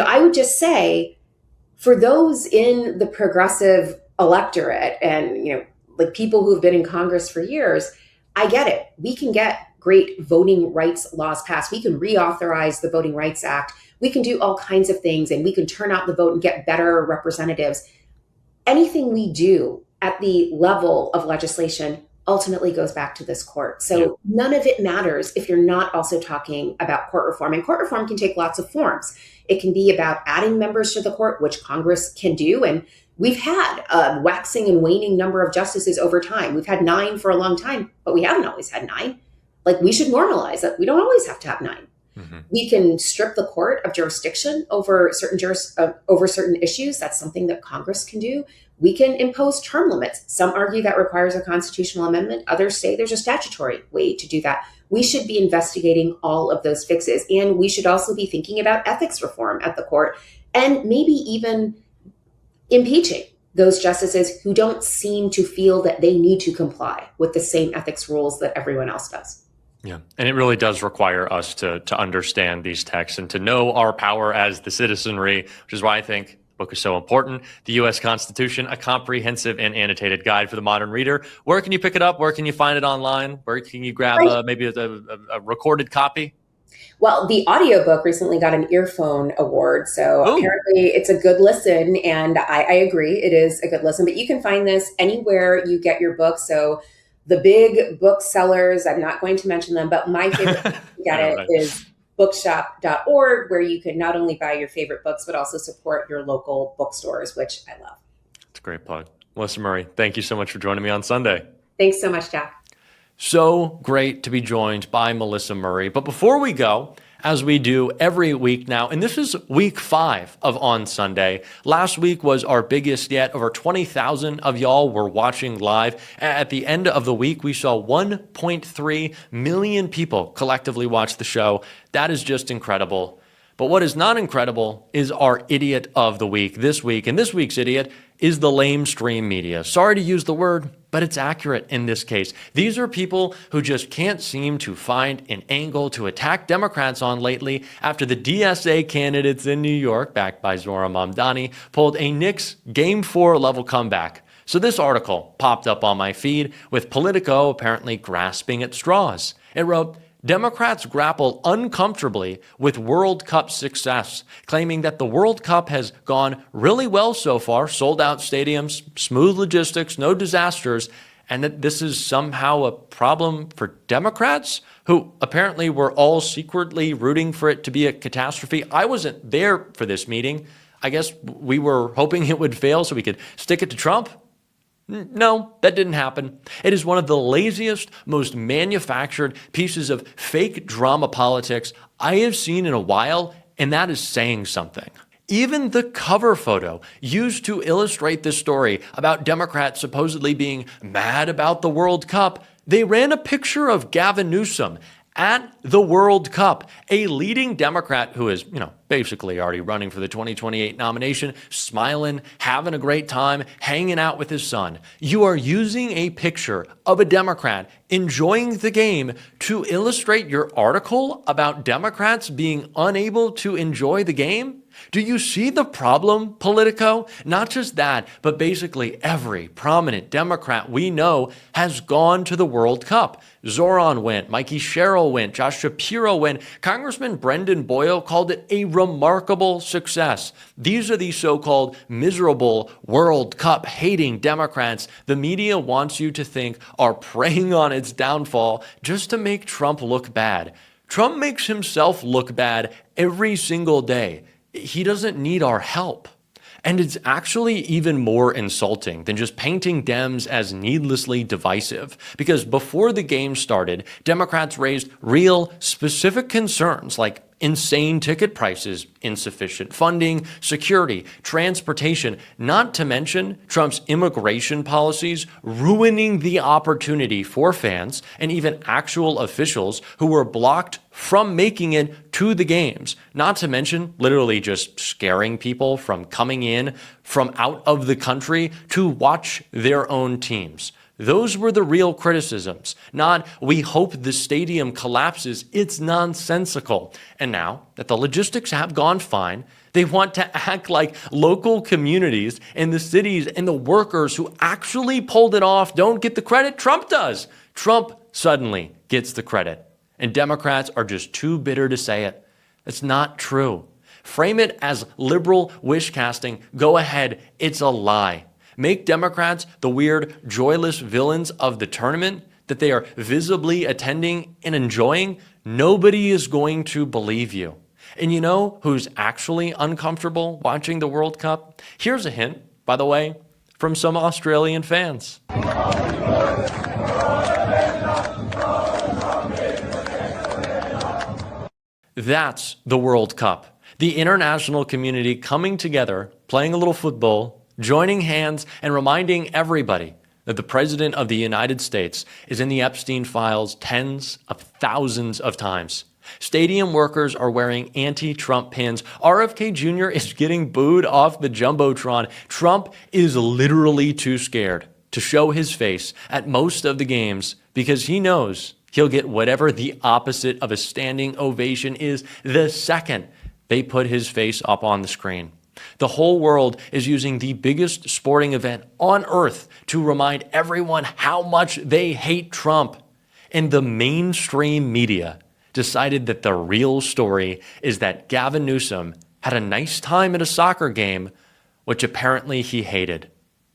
I would just say, for those in the progressive electorate and, like people who've been in Congress for years, I get it. We can get great voting rights laws passed. We can reauthorize the Voting Rights Act. We can do all kinds of things, and we can turn out the vote and get better representatives. Anything we do at the level of legislation ultimately goes back to this court. So none of it matters if you're not also talking about court reform. And court reform can take lots of forms. It can be about adding members to the court, which Congress can do. And we've had a waxing and waning number of justices over time. We've had 9 for a long time, but we haven't always had 9. Like, we should normalize that. We don't always have to have 9. Mm-hmm. We can strip the court of jurisdiction over certain issues. That's something that Congress can do. We can impose term limits. Some argue that requires a constitutional amendment. Others say there's a statutory way to do that. We should be investigating all of those fixes. And we should also be thinking about ethics reform at the court, and maybe even impeaching those justices who don't seem to feel that they need to comply with the same ethics rules that everyone else does. Yeah. And it really does require us to understand these texts and to know our power as the citizenry, which is why I think the book is so important. The U.S. Constitution, a comprehensive and annotated guide for the modern reader. Where can you pick it up? Where can you find it online? Where can you grab maybe a recorded copy? Well, the audiobook recently got an earphone award. So apparently it's a good listen. And I agree, it is a good listen. But you can find this anywhere you get your books. So the big booksellers, I'm not going to mention them, but my favorite place to get it is bookshop.org, where you can not only buy your favorite books, but also support your local bookstores, which I love. That's a great plug. Mellissa Murray, thank you so much for joining me on Sunday. Thanks so much, Jack. So great to be joined by Mellissa Murray. But before we go, as we do every week now, and this is week 5 of On Sunday. Last week was our biggest yet. Over 20,000 of y'all were watching live. At the end of the week, we saw 1.3 million people collectively watch the show. That is just incredible. But what is not incredible is our idiot of the week this week. And this week's idiot is the lamestream media. Sorry to use the word, but it's accurate in this case. These are people who just can't seem to find an angle to attack Democrats on lately after the DSA candidates in New York, backed by Zohran Mamdani, pulled a Knicks Game 4 level comeback. So this article popped up on my feed with Politico apparently grasping at straws. It wrote, Democrats grapple uncomfortably with World Cup success, claiming that the World Cup has gone really well so far, sold out stadiums, smooth logistics, no disasters, and that this is somehow a problem for Democrats, who apparently were all secretly rooting for it to be a catastrophe. I wasn't there for this meeting. I guess we were hoping it would fail so we could stick it to Trump. No, that didn't happen. It is one of the laziest, most manufactured pieces of fake drama politics I have seen in a while, and that is saying something. Even the cover photo used to illustrate this story about Democrats supposedly being mad about the World Cup, they ran a picture of Gavin Newsom at the World Cup, a leading Democrat who is, basically already running for the 2028 nomination, smiling, having a great time, hanging out with his son. You are using a picture of a Democrat enjoying the game to illustrate your article about Democrats being unable to enjoy the game? Do you see the problem, Politico? Not just that, but basically every prominent Democrat we know has gone to the World Cup. Zoran went, Mikey Sherrill went, Josh Shapiro went. Congressman Brendan Boyle called it a remarkable success. These are the so-called miserable World Cup hating Democrats the media wants you to think are preying on its downfall just to make Trump look bad. Trump makes himself look bad every single day. He doesn't need our help. And it's actually even more insulting than just painting Dems as needlessly divisive. Because before the game started, Democrats raised real, specific concerns like insane ticket prices, insufficient funding, security, transportation, not to mention Trump's immigration policies ruining the opportunity for fans and even actual officials who were blocked from making it to the games, not to mention literally just scaring people from coming in from out of the country to watch their own teams. Those were the real criticisms, not we hope the stadium collapses. It's nonsensical. And now that the logistics have gone fine, they want to act like local communities and the cities and the workers who actually pulled it off don't get the credit. Trump does. Trump suddenly gets the credit. And Democrats are just too bitter to say it. It's not true. Frame it as liberal wish casting. Go ahead. It's a lie. Make Democrats the weird, joyless villains of the tournament that they are visibly attending and enjoying. Nobody is going to believe you. And you know who's actually uncomfortable watching the World Cup? Here's a hint, by the way, from some Australian fans. That's the World Cup. The international community coming together, playing a little football, joining hands, and reminding everybody that the President of the United States is in the Epstein files tens of thousands of times. Stadium workers are wearing anti-Trump pins. RFK Jr. is getting booed off the Jumbotron. Trump is literally too scared to show his face at most of the games because he knows he'll get whatever the opposite of a standing ovation is the second they put his face up on the screen. The whole world is using the biggest sporting event on earth to remind everyone how much they hate Trump. And the mainstream media decided that the real story is that Gavin Newsom had a nice time at a soccer game, which apparently he hated.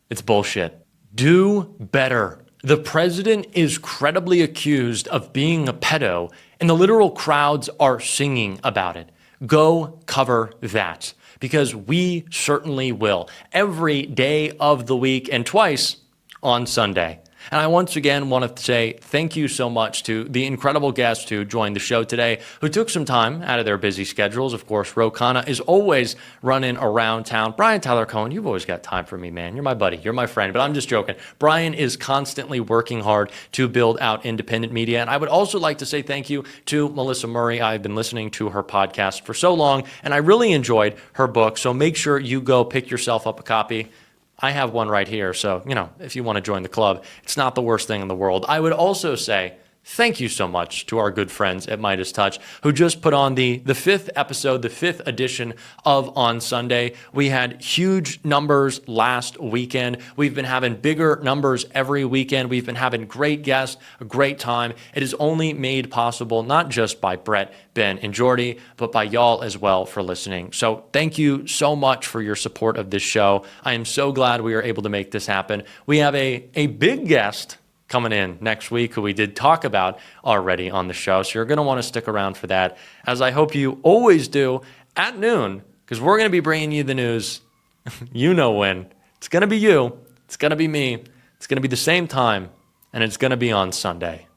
It's bullshit. Do better. The president is credibly accused of being a pedo, and the literal crowds are singing about it. Go cover that. Because we certainly will, every day of the week and twice on Sunday. And I once again want to say thank you so much to the incredible guests who joined the show today, who took some time out of their busy schedules. Of course, Ro Khanna is always running around town. Brian Tyler Cohen, you've always got time for me, man. You're my buddy. You're my friend. But I'm just joking. Brian is constantly working hard to build out independent media. And I would also like to say thank you to Mellissa Murray. I've been listening to her podcast for so long, and I really enjoyed her book. So make sure you go pick yourself up a copy. I have one right here, so, if you want to join the club, it's not the worst thing in the world. I would also say thank you so much to our good friends at MeidasTouch who just put on the fifth episode, the fifth edition of On Sunday. We had huge numbers last weekend. We've been having bigger numbers every weekend. We've been having great guests, a great time. It is only made possible not just by Brett, Ben, and Jordy, but by y'all as well for listening. So thank you so much for your support of this show. I am so glad we were able to make this happen. We have a big guest coming in next week, who we did talk about already on the show. So you're going to want to stick around for that, as I hope you always do at noon, because we're going to be bringing you the news. You know when. It's going to be you. It's going to be me. It's going to be the same time, and it's going to be on Sunday.